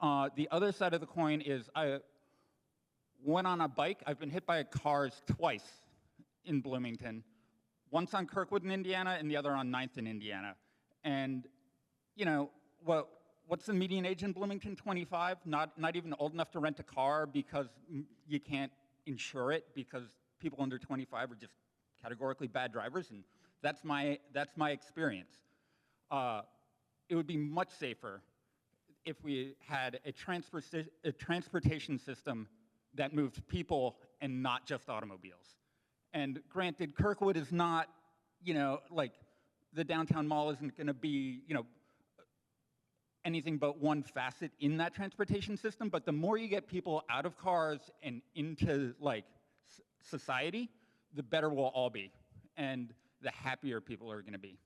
The other side of the coin is I went on a bike. I've been hit by cars twice in Bloomington, once on Kirkwood in Indiana and the other on 9th in Indiana. And what's the median age in Bloomington? 25. Not even old enough to rent a car because you can't insure it because people under 25 are just categorically bad drivers, and that's my experience. It would be much safer if we had a transportation system that moved people and not just automobiles. And granted, Kirkwood is not, like the downtown mall isn't going to be, anything but one facet in that transportation system, but the more you get people out of cars and into like society, the better we'll all be, and the happier people are going to be.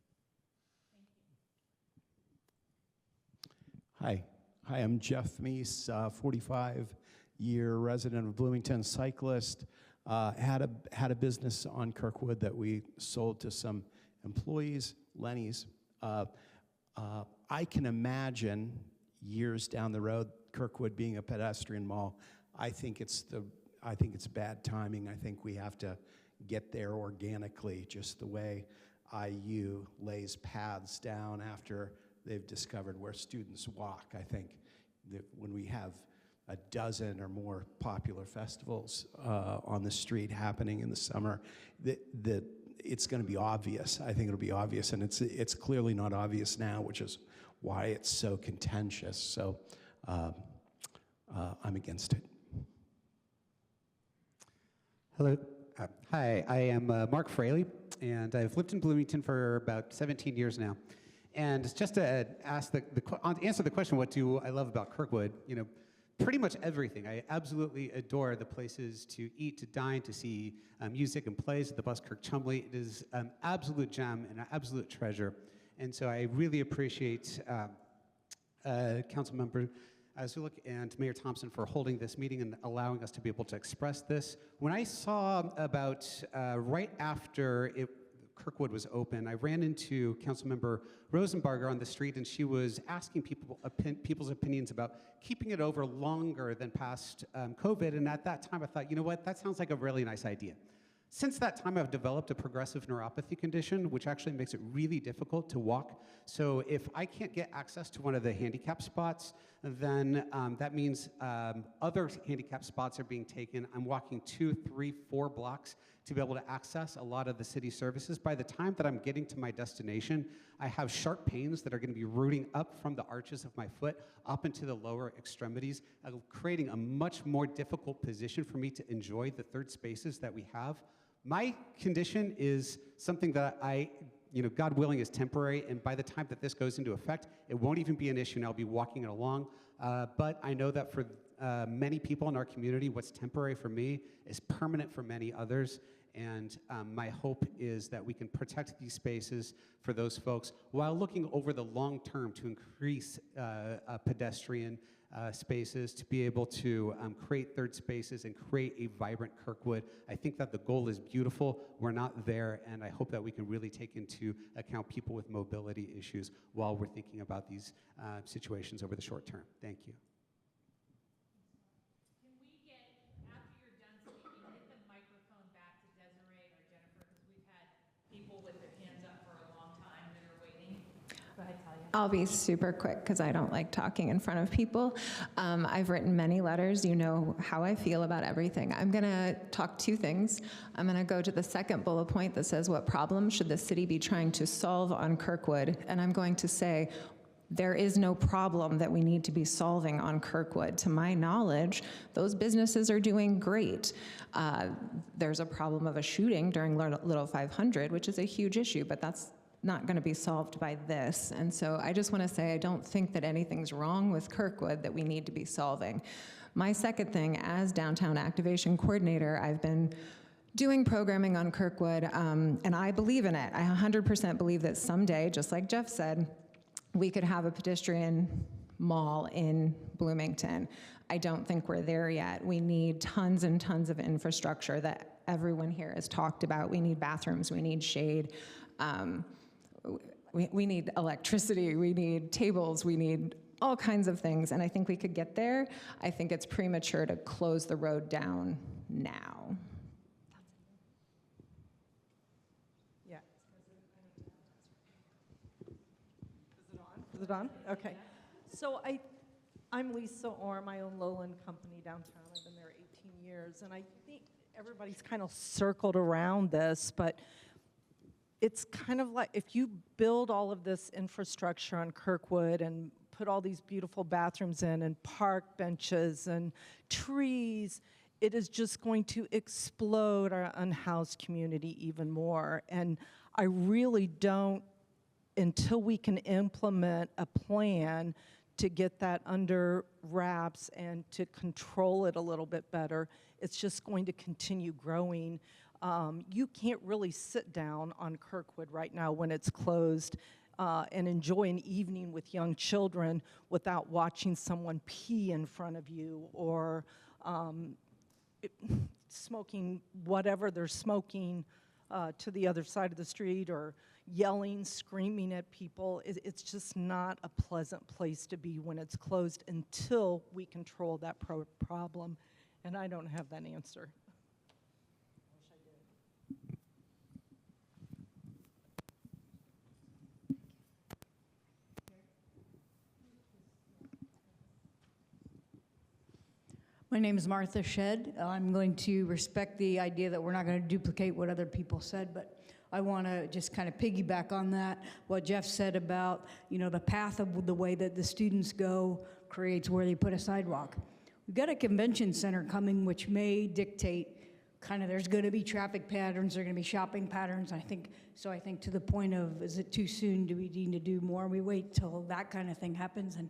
Hi, I'm Jeff Meese, 45-year resident of Bloomington, cyclist. Had a business on Kirkwood that we sold to some employees, Lenny's. I can imagine years down the road, Kirkwood being a pedestrian mall. I think it's bad timing. I think we have to get there organically, just the way IU lays paths down after they've discovered where students walk. I think that when we have a dozen or more popular festivals on the street happening in the summer, that it's going to be obvious. I think it'll be obvious, and it's clearly not obvious now, which is why it's so contentious. So I'm against it. Hello. Hi, I am Mark Fraley, and I've lived in Bloomington for about 17 years now. And just to answer the question, what do I love about Kirkwood? Pretty much everything. I absolutely adore the places to eat, to dine, to see music and plays at the Buskirk Chumley. It is an absolute gem and an absolute treasure. And so I really appreciate Councilmember Zulik and Mayor Thompson for holding this meeting and allowing us to be able to express this. When I saw about right after Kirkwood was open, I ran into Councilmember Rosenbarger on the street, and she was asking people's opinions about keeping it over longer than past COVID. And at that time, I thought, you know what, that sounds like a really nice idea. Since that time, I've developed a progressive neuropathy condition, which actually makes it really difficult to walk. So if I can't get access to one of the handicap spots, then that means other handicap spots are being taken. I'm walking 2, 3, 4 blocks to be able to access a lot of the city services. By the time that I'm getting to my destination, I have sharp pains that are going to be rooting up from the arches of my foot up into the lower extremities, creating a much more difficult position for me to enjoy the third spaces that we have. My condition is something that God willing, is temporary, and by the time that this goes into effect, it won't even be an issue, and I'll be walking it along. But I know that for many people in our community, what's temporary for me is permanent for many others. And my hope is that we can protect these spaces for those folks while looking over the long term to increase pedestrian spaces, to be able to create third spaces and create a vibrant Kirkwood. I think that the goal is beautiful. We're not there, and I hope that we can really take into account people with mobility issues while we're thinking about these situations over the short term. Thank you. I'll be super quick because I don't like talking in front of people. I've written many letters. You know how I feel about everything. I'm going to talk 2 things. I'm going to go to the second bullet point that says, what problem should the city be trying to solve on Kirkwood? And I'm going to say, there is no problem that we need to be solving on Kirkwood. To my knowledge, those businesses are doing great. There's a problem of a shooting during Little 500, which is a huge issue, but that's not going to be solved by this. And so I just want to say I don't think that anything's wrong with Kirkwood that we need to be solving. My second thing, as Downtown Activation Coordinator, I've been doing programming on Kirkwood, and I believe in it. I 100% believe that someday, just like Jeff said, we could have a pedestrian mall in Bloomington. I don't think we're there yet. We need tons and tons of infrastructure that everyone here has talked about. We need bathrooms, we need shade. We need electricity, we need tables, we need all kinds of things, and I think we could get there. I think it's premature to close the road down now. Yeah. Is it on? Okay. So I'm Lisa Orm. I own Lowland Company downtown. I've been there 18 years, and I think everybody's kind of circled around this, but it's kind of like if you build all of this infrastructure on Kirkwood and put all these beautiful bathrooms in and park benches and trees, it is just going to explode our unhoused community even more. And I really don't, until we can implement a plan to get that under wraps and to control it a little bit better, it's just going to continue growing. You can't really sit down on Kirkwood right now when it's closed and enjoy an evening with young children without watching someone pee in front of you or smoking whatever they're smoking to the other side of the street, or yelling, screaming at people. It's just not a pleasant place to be when it's closed until we control that problem. And I don't have that answer. My name is Martha Shedd. I'm going to respect the idea that we're not going to duplicate what other people said, but I want to just kind of piggyback on that. What Jeff said about, the path of the way that the students go creates where they put a sidewalk. We've got a convention center coming which may dictate there's going to be traffic patterns, there are going to be shopping patterns. I think to the point of, is it too soon? Do we need to do more? We wait till that kind of thing happens. And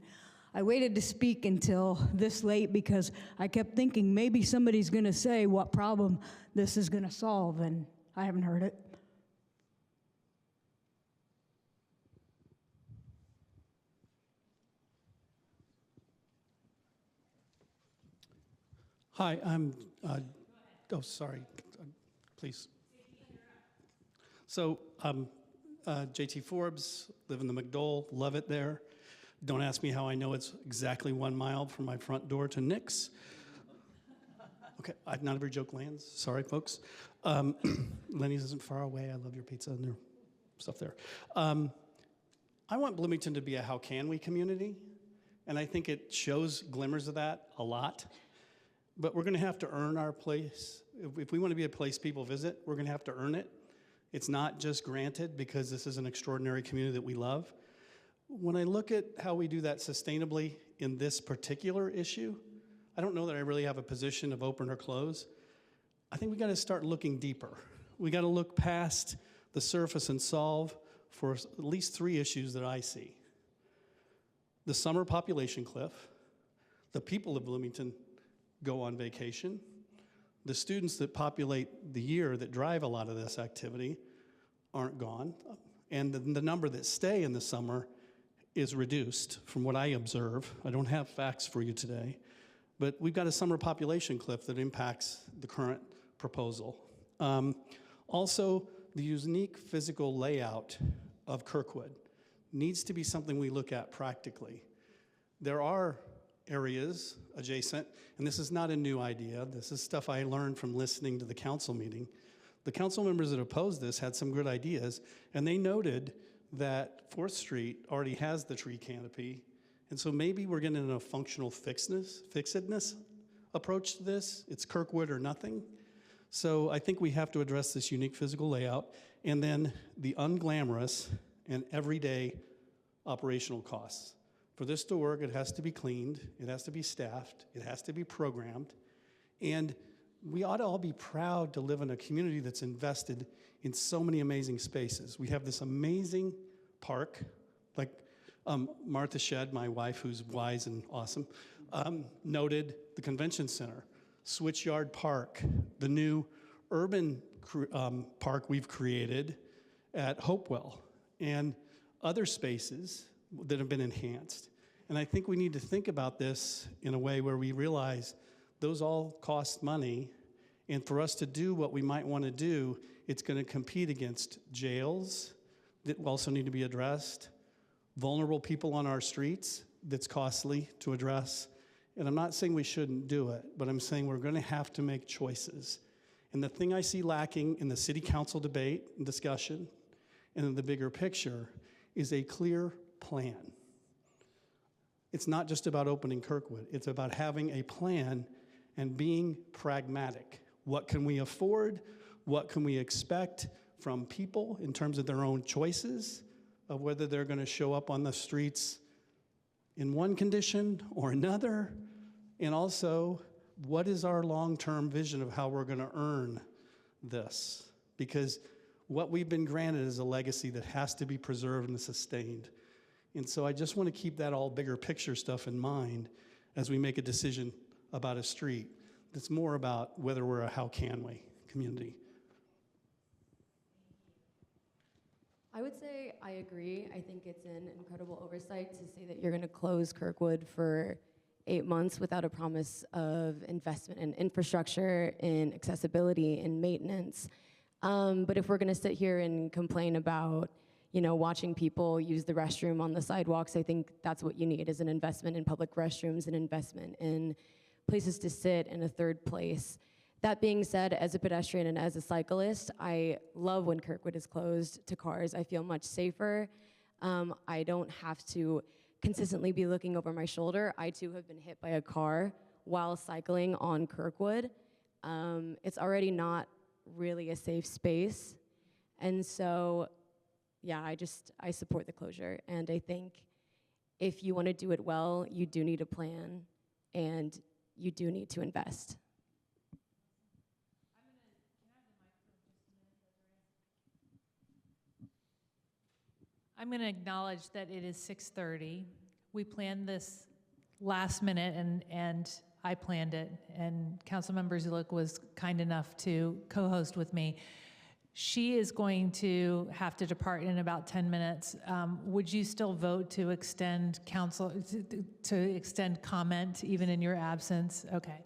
I waited to speak until this late because I kept thinking maybe somebody's going to say what problem this is going to solve, and I haven't heard it. Hi, I'm, sorry, please. So I'm JT Forbes, live in the McDowell, love it there. Don't ask me how I know it's exactly 1 mile from my front door to Nick's. Okay, not every joke lands, sorry folks. Lenny's isn't far away, I love your pizza and their stuff there. I want Bloomington to be a how can we community, and I think it shows glimmers of that a lot. But we're gonna have to earn our place. If we wanna be a place people visit, we're gonna have to earn it. It's not just granted because this is an extraordinary community that we love. When I look at how we do that sustainably in this particular issue, I don't know that I really have a position of open or close. I think we gotta start looking deeper. We gotta look past the surface and solve for at least 3 issues that I see. The summer population cliff, the people of Bloomington go on vacation, the students that populate the year that drive a lot of this activity aren't gone, and the number that stay in the summer is reduced from what I observe. I don't have facts for you today, but we've got a summer population cliff that impacts the current proposal. Also, the unique physical layout of Kirkwood needs to be something we look at practically. There are areas adjacent, and this is not a new idea. This is stuff I learned from listening to the council meeting. The council members that opposed this had some good ideas, and they noted that 4th Street already has the tree canopy, and so maybe we're getting a functional fixedness approach to this. It's Kirkwood or nothing. So I think we have to address this unique physical layout, and then the unglamorous and everyday operational costs. For this to work, it has to be cleaned, it has to be staffed, it has to be programmed, and we ought to all be proud to live in a community that's invested in so many amazing spaces. We have this amazing park, like Martha Shedd, my wife, who's wise and awesome, noted the convention center, Switchyard Park, the new urban park we've created at Hopewell, and other spaces that have been enhanced. And I think we need to think about this in a way where we realize those all cost money, and for us to do what we might want to do, it's going to compete against jails that also need to be addressed, vulnerable people on our streets that's costly to address. And I'm not saying we shouldn't do it, but I'm saying we're going to have to make choices. And the thing I see lacking in the city council debate and discussion and in the bigger picture is a clear plan. It's not just about opening Kirkwood. It's about having a plan and being pragmatic. What can we afford? What can we expect from people in terms of their own choices of whether they're going to show up on the streets in one condition or another? And also, what is our long-term vision of how we're going to earn this? Because what we've been granted is a legacy that has to be preserved and sustained. And so I just want to keep that all bigger picture stuff in mind as we make a decision about a street. It's more about whether we're a how can we community. I would say I agree. I think it's an incredible oversight to say that you're going to close Kirkwood for 8 months without a promise of investment in infrastructure, in accessibility, in maintenance. But if we're going to sit here and complain about, watching people use the restroom on the sidewalks, I think that's what you need, is an investment in public restrooms, an investment in places to sit, and a third place. That being said, as a pedestrian and as a cyclist, I love when Kirkwood is closed to cars. I feel much safer. I don't have to consistently be looking over my shoulder. I too have been hit by a car while cycling on Kirkwood. It's already not really a safe space. And so, yeah, I support the closure. And I think if you want to do it well, you do need a plan and you do need to invest. I'm going to acknowledge that it is 6:30. We planned this last minute, and I planned it, and Councilmember Zulik was kind enough to co-host with me. She is going to have to depart in about 10 minutes. Would you still vote to extend to extend comment even in your absence? Okay.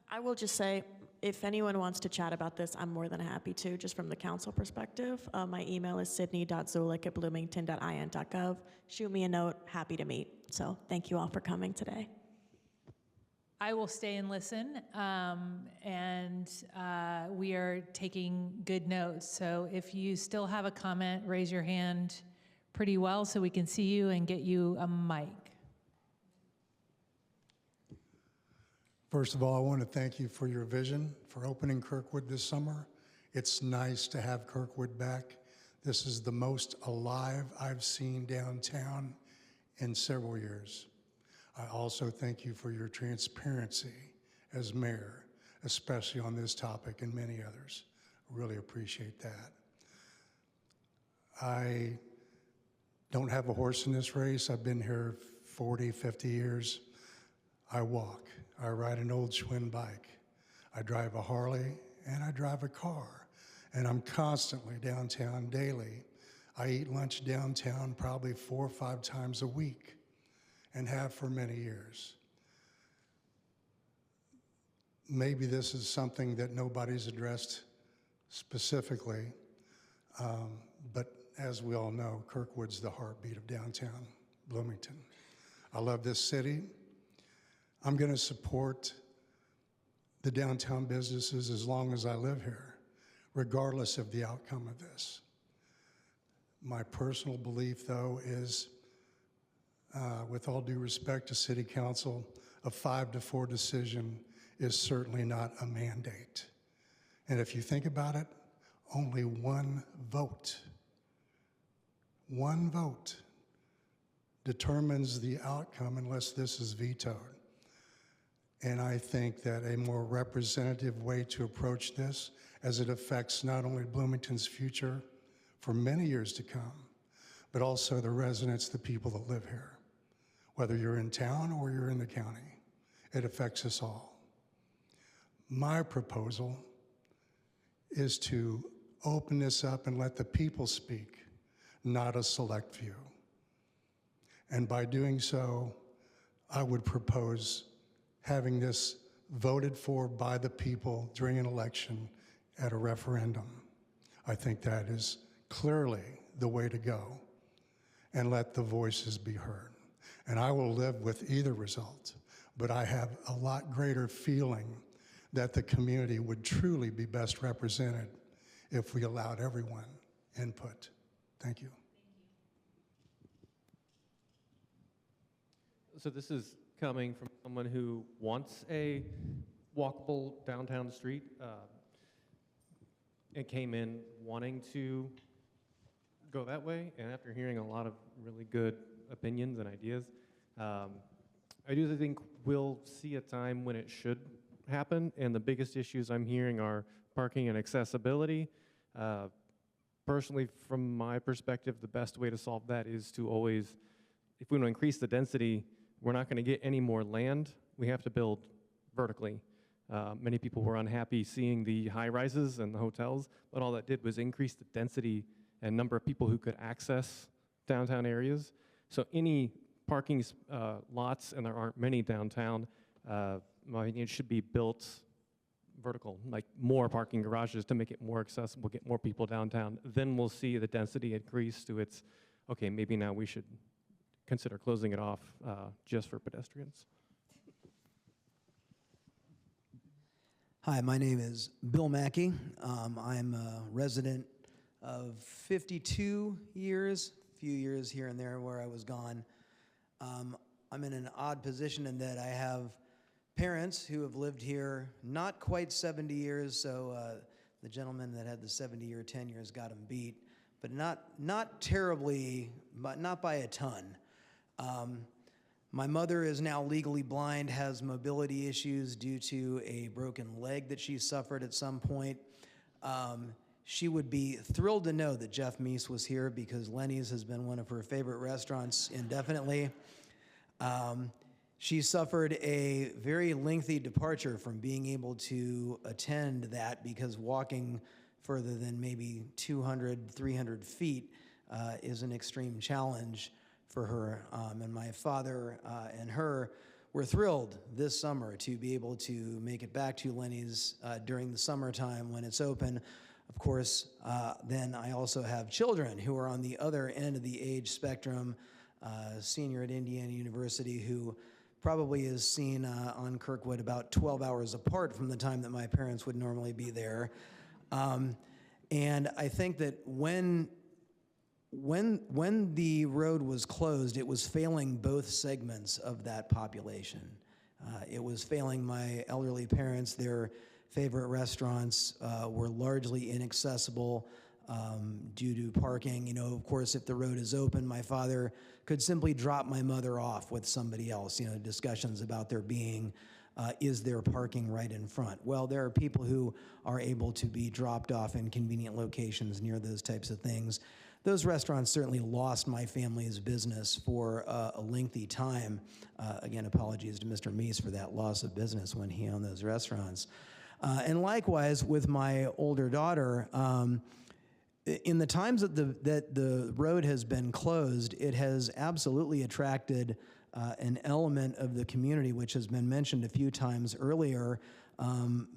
I will just say, if anyone wants to chat about this, I'm more than happy to, just from the council perspective. My email is sydney.zulik@bloomington.in.gov. Shoot me a note, happy to meet. So thank you all for coming today. I will stay and listen, and we are taking good notes. So if you still have a comment, raise your hand pretty well so we can see you and get you a mic. First of all, I want to thank you for your vision for opening Kirkwood this summer. It's nice to have Kirkwood back. This is the most alive I've seen downtown in several years. I also thank you for your transparency as mayor, especially on this topic and many others. I really appreciate that. I don't have a horse in this race. I've been here 40, 50 years. I walk. I ride an old Schwinn bike. I drive a Harley, and I drive a car. And I'm constantly downtown daily. I eat lunch downtown probably 4 or 5 times a week, and have for many years. Maybe this is something that nobody's addressed specifically, but as we all know, Kirkwood's the heartbeat of downtown Bloomington. I love this city. I'm going to support the downtown businesses as long as I live here, regardless of the outcome of this. My personal belief, though, is, with all due respect to City Council, a 5-4 decision is certainly not a mandate. And if you think about it, only one vote determines the outcome unless this is vetoed. And I think that a more representative way to approach this, as it affects not only Bloomington's future for many years to come, but also the residents, the people that live here. Whether you're in town or you're in the county, it affects us all. My proposal is to open this up and let the people speak, not a select few. And by doing so, I would propose having this voted for by the people during an election at a referendum. I think that is clearly the way to go, and let the voices be heard. And I will live with either result, but I have a lot greater feeling that the community would truly be best represented if we allowed everyone input. Thank you. So this is coming from someone who wants a walkable downtown street and came in wanting to go that way, and after hearing a lot of really good opinions and ideas. I do think we'll see a time when it should happen, and the biggest issues I'm hearing are parking and accessibility. Personally, from my perspective, the best way to solve that is to always, if we want to increase the density, we're not going to get any more land. We have to build vertically. Many people were unhappy seeing the high rises and the hotels, but all that did was increase the density and number of people who could access downtown areas. So any parking lots, and there aren't many downtown, it should be built vertical, like more parking garages to make it more accessible, get more people downtown. Then we'll see the density increase to its, okay, maybe now we should consider closing it off just for pedestrians. Hi, my name is Bill Mackey. I'm a resident of 52 years, a few years here and there where I was gone. I'm in an odd position in that I have parents who have lived here not quite 70 years, so the gentleman that had the 70-year tenures got him beat, but not terribly, but not by a ton. My mother is now legally blind, has mobility issues due to a broken leg that she suffered at some point. She would be thrilled to know that Jeff Meese was here because Lenny's has been one of her favorite restaurants indefinitely. She suffered a very lengthy departure from being able to attend that because walking further than maybe 200, 300 feet is an extreme challenge for her. And my father and her were thrilled this summer to be able to make it back to Lenny's during the summertime when it's open. Of course, then I also have children who are on the other end of the age spectrum, senior at Indiana University who probably is seen on Kirkwood about 12 hours apart from the time that my parents would normally be there. And I think that when the road was closed, it was failing both segments of that population. It was failing my elderly parents. Their favorite restaurants were largely inaccessible due to parking. You know, of course, if the road is open, my father could simply drop my mother off with somebody else. You know, discussions about there being, is there parking right in front? Well, there are people who are able to be dropped off in convenient locations near those types of things. Those restaurants certainly lost my family's business for a lengthy time. Again, apologies to Mr. Meese for that loss of business when he owned those restaurants. And likewise with my older daughter, in the times that the road has been closed, it has absolutely attracted an element of the community which has been mentioned a few times earlier.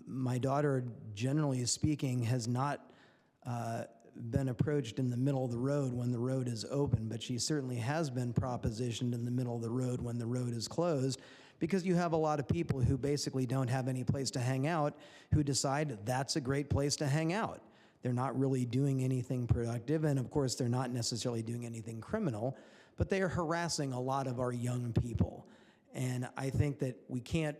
My daughter, generally speaking, has not been approached in the middle of the road when the road is open, but she certainly has been propositioned in the middle of the road when the road is closed, because you have a lot of people who basically don't have any place to hang out who decide that's a great place to hang out. They're not really doing anything productive, and of course they're not necessarily doing anything criminal, but they are harassing a lot of our young people. And I think that we can't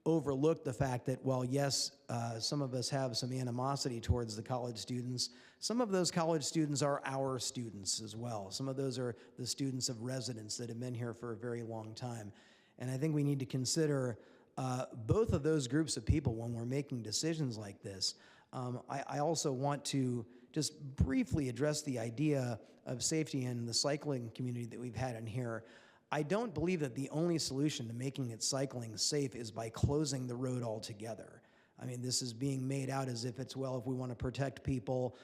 overlook the fact that, while yes, some of us have some animosity towards the college students, some of those college students are our students as well. Some of those are the students of residence that have been here for a very long time. And I think we need to consider both of those groups of people when we're making decisions like this. I also want to just briefly address the idea of safety in the cycling community that we've had in here. I don't believe that the only solution to making it cycling safe is by closing the road altogether. I mean, this is being made out as if it's, well, if we want to protect people,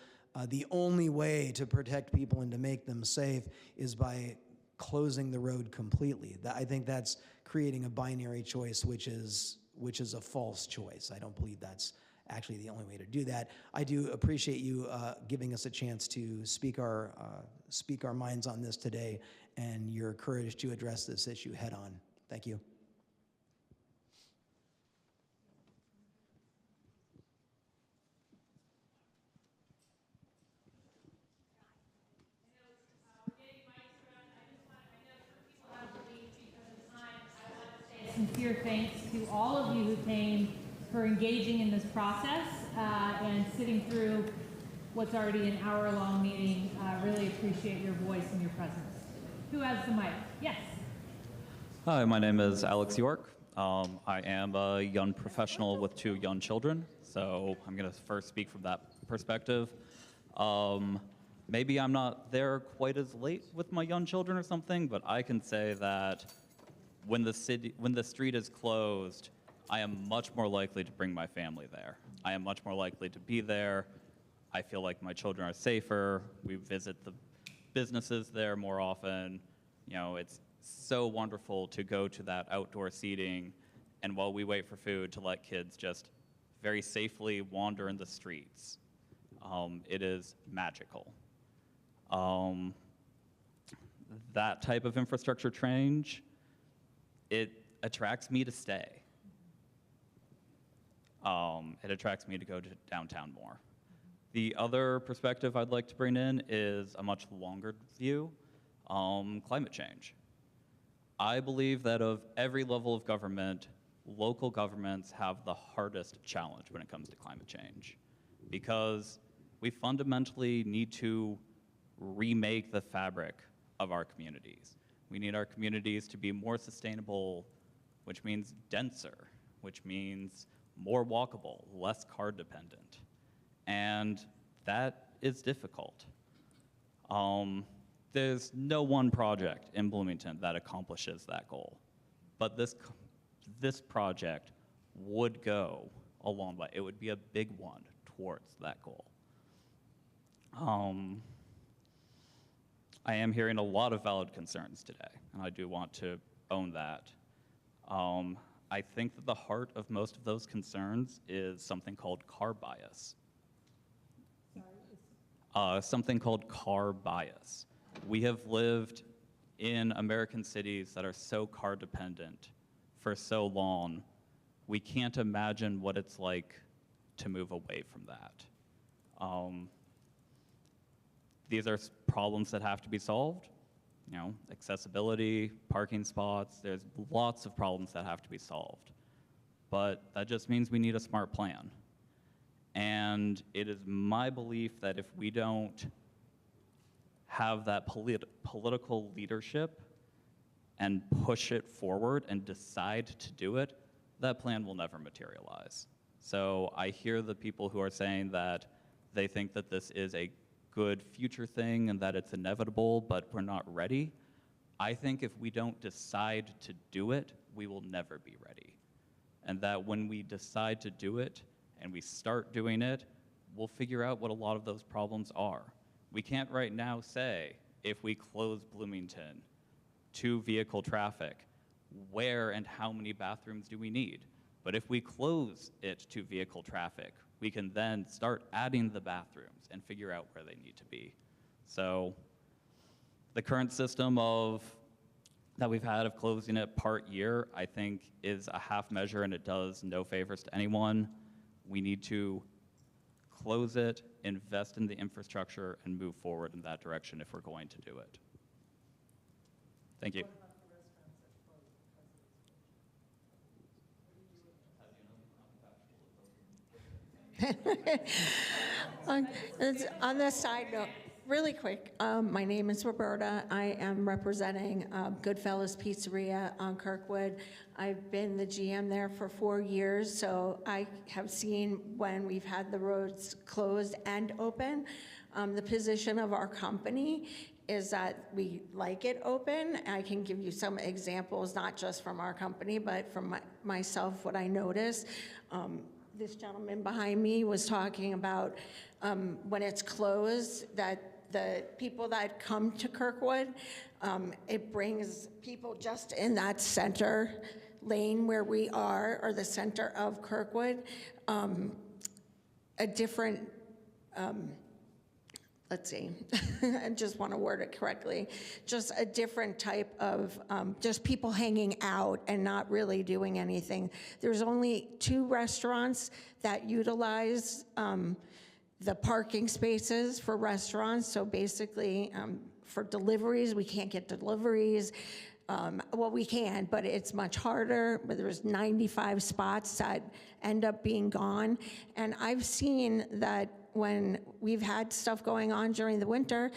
the only way to protect people and to make them safe is by closing the road completely. I think that's creating a binary choice, which is a false choice. I don't believe that's actually the only way to do that. I do appreciate you giving us a chance to speak our minds on this today, and your courage to address this issue head on. Thank you. Sincere thanks to all of you who came, for engaging in this process and sitting through what's already an hour-long meeting. Really appreciate your voice and your presence. Who has the mic? Yes. Hi, my name is Alex York. I am a young professional with 2 young children, so I'm going to first speak from that perspective. Maybe I'm not there quite as late with my young children or something, but I can say that when the street is closed, I am much more likely to bring my family there. I am much more likely to be there. I feel like my children are safer. We visit the businesses there more often. You know, it's so wonderful to go to that outdoor seating, and while we wait for food, to let kids just very safely wander in the streets. It is magical. That type of infrastructure change, it attracts me to stay. It attracts me to go to downtown more. The other perspective I'd like to bring in is a much longer view, climate change. I believe that of every level of government, local governments have the hardest challenge when it comes to climate change, because we fundamentally need to remake the fabric of our communities. We need our communities to be more sustainable, which means denser, which means more walkable, less car dependent. And that is difficult. There's no one project in Bloomington that accomplishes that goal. But this project would go a long way. It would be a big one towards that goal. I am hearing a lot of valid concerns today, and I do want to own that. I think that the heart of most of those concerns is something called car bias. Something called car bias. We have lived in American cities that are so car dependent for so long, we can't imagine what it's like to move away from that. These are problems that have to be solved. You know, accessibility, parking spots, there's lots of problems that have to be solved. But that just means we need a smart plan. And it is my belief that if we don't have that political leadership and push it forward and decide to do it, that plan will never materialize. So I hear the people who are saying that they think that this is a good future thing and that it's inevitable, but we're not ready. I think if we don't decide to do it, we will never be ready. And that when we decide to do it and we start doing it, we'll figure out what a lot of those problems are. We can't right now say, if we close Bloomington to vehicle traffic, where and how many bathrooms do we need? But if we close it to vehicle traffic, we can then start adding the bathrooms and figure out where they need to be. So the current system that we've had of closing it part year, I think is a half measure, and it does no favors to anyone. We need to close it, invest in the infrastructure, and move forward in that direction if we're going to do it. Thank you. On the side note, really quick, my name is Roberta. I am representing Goodfellas Pizzeria on Kirkwood. I've been the GM there for 4 years, so I have seen when we've had the roads closed and open. The position of our company is that we like it open. I can give you some examples, not just from our company, but from myself, what I noticed. This gentleman behind me was talking about when it's closed, that the people that come to Kirkwood, it brings people just in that center lane where we are, or the center of Kirkwood, a different, let's see, I just want to word it correctly, just a different type of, just people hanging out and not really doing anything. There's only 2 restaurants that utilize the parking spaces for restaurants. So basically, for deliveries, we can't get deliveries. Well, we can, but it's much harder. But there's 95 spots that end up being gone. And I've seen that when we've had stuff going on during the winter,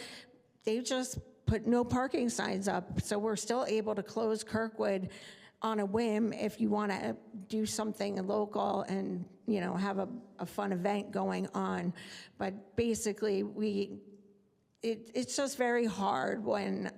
they just put no parking signs up, so we're still able to close Kirkwood on a whim if you want to do something local and, you know, have a fun event going on. But basically, it's just very hard when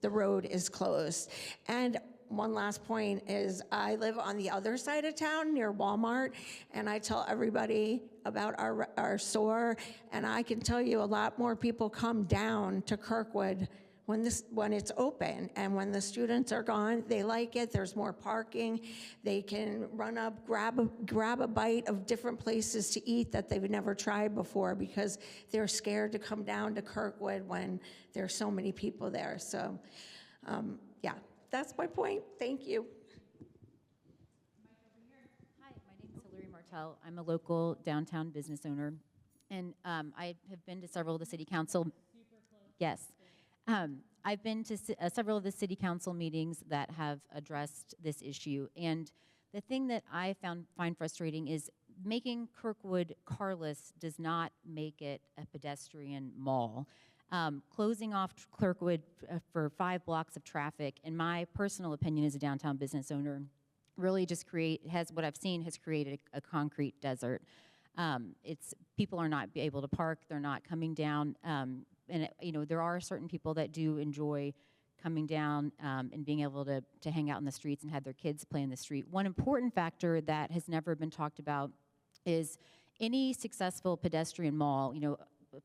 the road is closed. And one last point is I live on the other side of town near Walmart, and I tell everybody about our store, and I can tell you a lot more people come down to Kirkwood when it's open, and when the students are gone, they like it. There's more parking. They can run up, grab a bite of different places to eat that they've never tried before because they're scared to come down to Kirkwood when there's so many people there. So, yeah, that's my point. Thank you. Hi, my name is Hilary Martell. I'm a local downtown business owner, and I have been to several of the city council. Yes. I've been to several of the city council meetings that have addressed this issue, and the thing that I find frustrating is making Kirkwood carless does not make it a pedestrian mall. Closing off Kirkwood for 5 blocks of traffic, in my personal opinion as a downtown business owner, really just what I've seen has created a concrete desert. People are not able to park, they're not coming down, and there are certain people that do enjoy coming down and being able to hang out in the streets and have their kids play in the street. One important factor that has never been talked about is any successful pedestrian mall,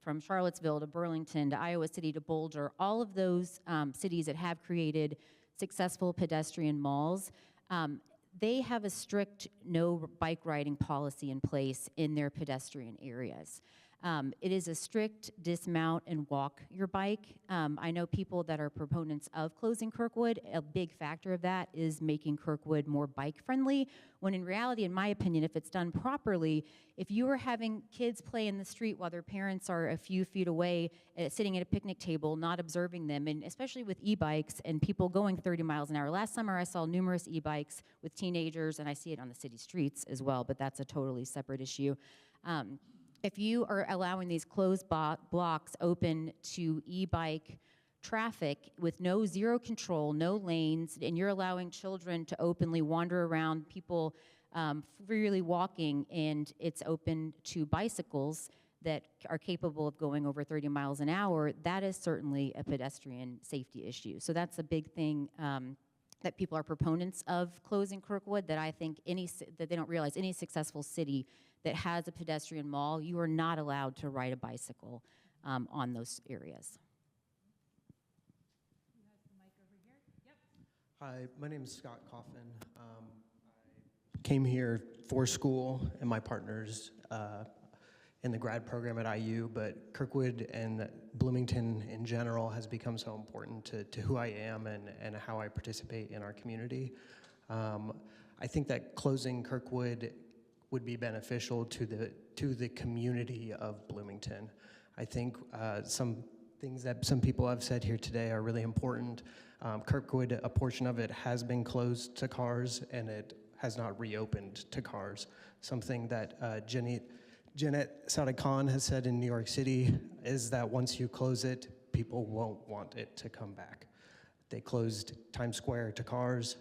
from Charlottesville to Burlington to Iowa City to Boulder, all of those cities that have created successful pedestrian malls, they have a strict no bike riding policy in place in their pedestrian areas. It is a strict dismount and walk your bike. I know people that are proponents of closing Kirkwood. A big factor of that is making Kirkwood more bike friendly, when in reality, in my opinion, if it's done properly, if you are having kids play in the street while their parents are a few feet away, sitting at a picnic table, not observing them, and especially with e-bikes and people going 30 miles an hour. Last summer I saw numerous e-bikes with teenagers, and I see it on the city streets as well, but that's a totally separate issue. If you are allowing these closed blocks open to e-bike traffic with zero control, no lanes, and you're allowing children to openly wander around, people freely walking, and it's open to bicycles that are capable of going over 30 miles an hour, that is certainly a pedestrian safety issue. So that's a big thing that people are proponents of closing Kirkwood, that I think that they don't realize any successful city that has a pedestrian mall, you are not allowed to ride a bicycle on those areas. Hi, my name is Scott Coffin. I came here for school and my partners in the grad program at IU, but Kirkwood and Bloomington in general has become so important to who I am and how I participate in our community. I think that closing Kirkwood would be beneficial to the community of Bloomington. I think some things that some people have said here today are really important. Kirkwood, a portion of it has been closed to cars, and it has not reopened to cars. Something that Jeanette Sadiq-Khan has said in New York City is that once you close it, people won't want it to come back. They closed Times Square to cars.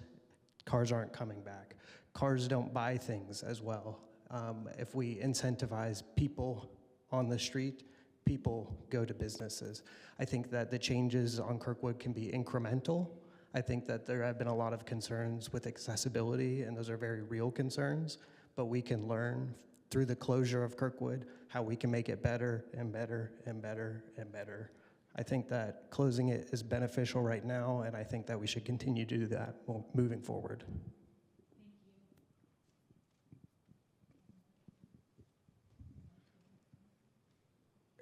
Cars aren't coming back. Cars don't buy things as well. If we incentivize people on the street, people go to businesses. I think that the changes on Kirkwood can be incremental. I think that there have been a lot of concerns with accessibility, and those are very real concerns, but we can learn through the closure of Kirkwood how we can make it better and better and better and better. I think that closing it is beneficial right now, and I think that we should continue to do that moving forward.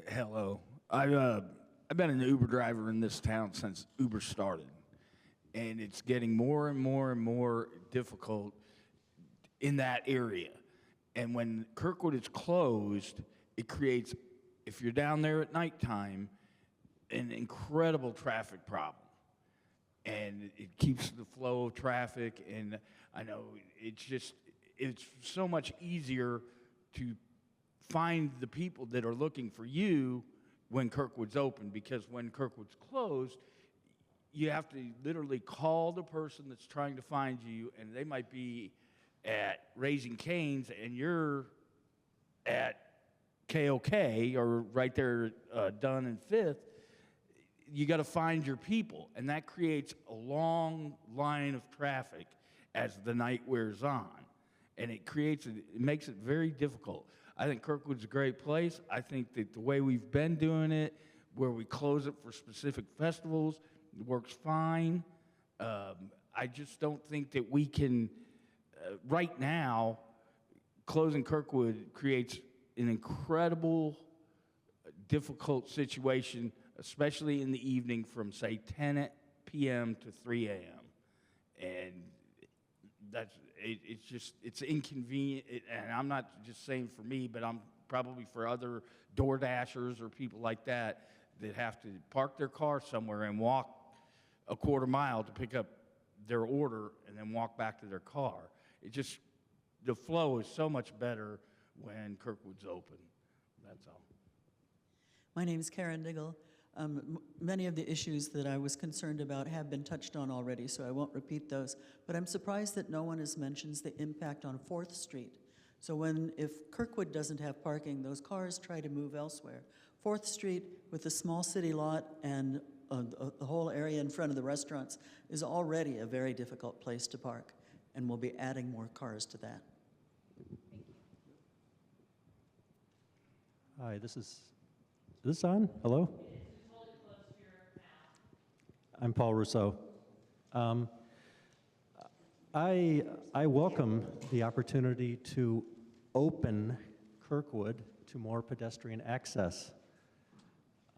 Hello. I've been an Uber driver in this town since Uber started, and it's getting more and more and more difficult in that area. And when Kirkwood is closed, it creates, if you're down there at nighttime, an incredible traffic problem. And it keeps the flow of traffic, and I know it's so much easier to find the people that are looking for you when Kirkwood's open, because when Kirkwood's closed, you have to literally call the person that's trying to find you, and they might be at Raising Cane's, and you're at KOK or right there Dunn and Fifth. You got to find your people, and that creates a long line of traffic as the night wears on, and it makes it very difficult. I think Kirkwood's a great place. I think that the way we've been doing it, where we close it for specific festivals, it works fine. I just don't think that we can, right now, closing Kirkwood creates an incredible, difficult situation, especially in the evening from, say, 10 p.m. to 3 a.m. And it's inconvenient. And I'm not just saying for me, but I'm probably for other Door Dashers or people like that have to park their car somewhere and walk a quarter mile to pick up their order and then walk back to their car. The flow is so much better when Kirkwood's open. That's all. My name is Karen Diggle. Many of the issues that I was concerned about have been touched on already, so I won't repeat those. But I'm surprised that no one has mentioned the impact on 4th Street. So if Kirkwood doesn't have parking, those cars try to move elsewhere. 4th Street, with a small city lot and the whole area in front of the restaurants, is already a very difficult place to park, and we'll be adding more cars to that. Hi, is this on? Hello? I'm Paul Rousseau. I welcome the opportunity to open Kirkwood to more pedestrian access.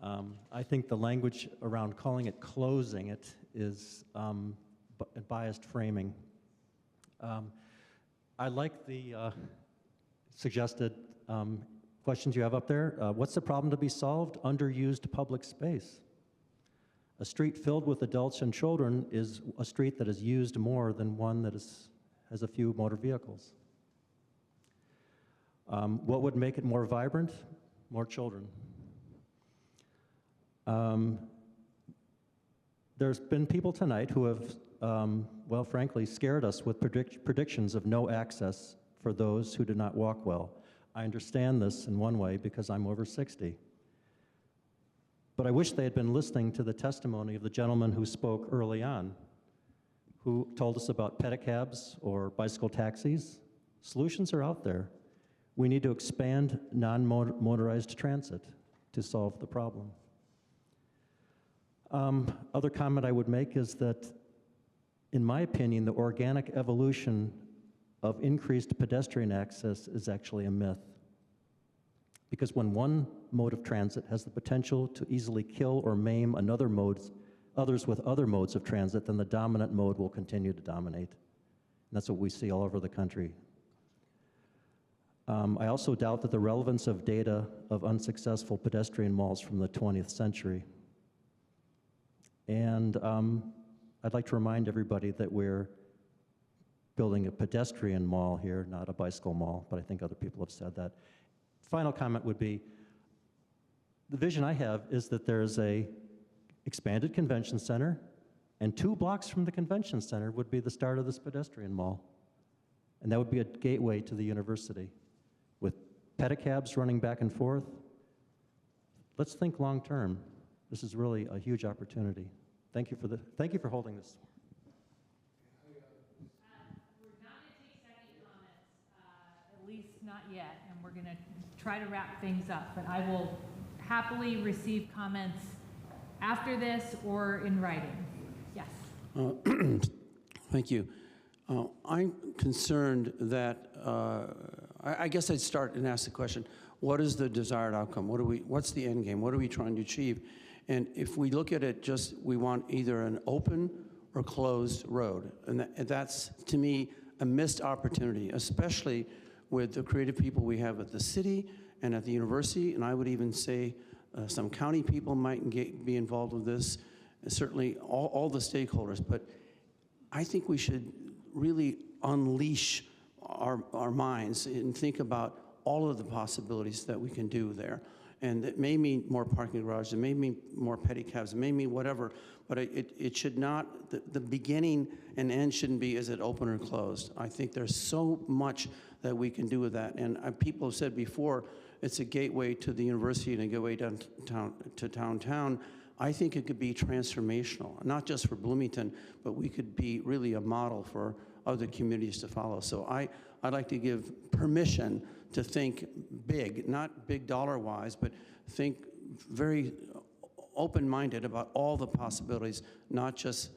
I think the language around calling it closing it is biased framing. I like the suggested questions you have up there. What's the problem to be solved? Underused public space. A street filled with adults and children is a street that is used more than one that has a few motor vehicles. What would make it more vibrant? More children. There's been people tonight who have, well, frankly, scared us with predictions of no access for those who do not walk well. I understand this in one way because I'm over 60. But I wish they had been listening to the testimony of the gentleman who spoke early on, who told us about pedicabs or bicycle taxis. Solutions are out there. We need to expand non-motorized transit to solve the problem. Other comment I would make is that, in my opinion, the organic evolution of increased pedestrian access is actually a myth. Because when one mode of transit has the potential to easily kill or maim others with other modes of transit, then the dominant mode will continue to dominate. And that's what we see all over the country. I also doubt that the relevance of data of unsuccessful pedestrian malls from the 20th century. And I'd like to remind everybody that we're building a pedestrian mall here, not a bicycle mall, but I think other people have said that. Final comment would be, the vision I have is that there's a expanded convention center, and 2 blocks from the convention center would be the start of this pedestrian mall. And that would be a gateway to the university, with pedicabs running back and forth. Let's think long term. This is really a huge opportunity. Thank you for holding this. We're not going to take second comments, at least not yet, and we're going to try to wrap things up. But I will happily receive comments after this or in writing. Yes. Thank you. I'm concerned that I guess I'd start and ask the question: what is the desired outcome? What's the end game? What are we trying to achieve? And if we look at it, we want either an open or closed road, and that's to me a missed opportunity, especially with the creative people we have at the city and at the university. And I would even say some county people might be involved with this, and certainly all the stakeholders. But I think we should really unleash our minds and think about all of the possibilities that we can do there. And it may mean more parking garages, it may mean more pedicabs, it may mean whatever, but it should not, the beginning and end shouldn't be, is it open or closed? I think there's so much that we can do with that. And people have said before, it's a gateway to the university and a gateway downtown to downtown. I think it could be transformational, not just for Bloomington, but we could be really a model for other communities to follow. So I'd like to give permission to think big, not big dollar-wise, but think very open-minded about all the possibilities, not just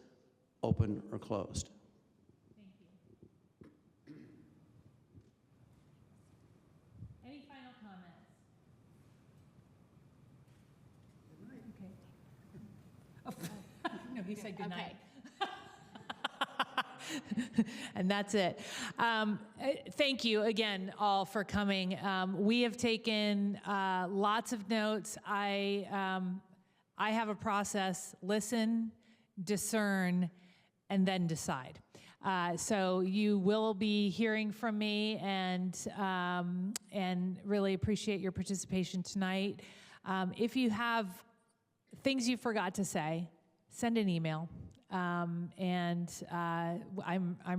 open or closed. Any final comments? Okay. No, he said good night. And that's it. Thank you again all for coming. We have taken lots of notes. I have a process: listen, discern, and then decide. So you will be hearing from me, and really appreciate your participation tonight. If you have things you forgot to say, send an email. I'm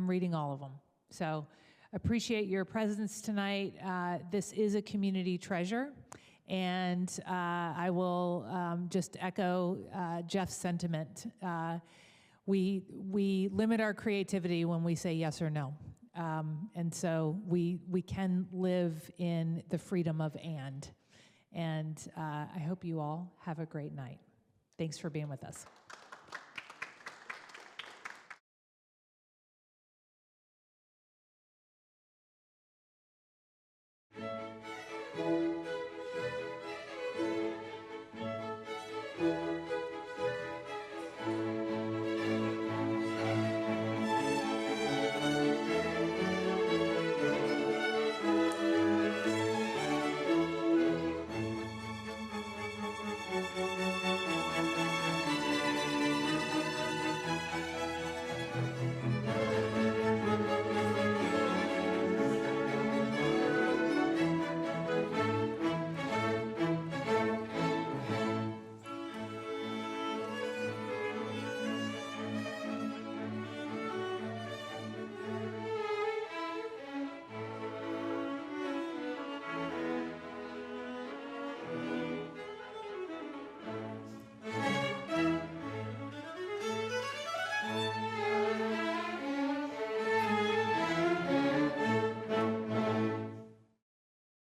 reading all of them. So appreciate your presence tonight. This is a community treasure, and I will just echo Jeff's sentiment. We limit our creativity when we say yes or no, and so we can live in the freedom of and I hope you all have a great night. Thanks for being with us.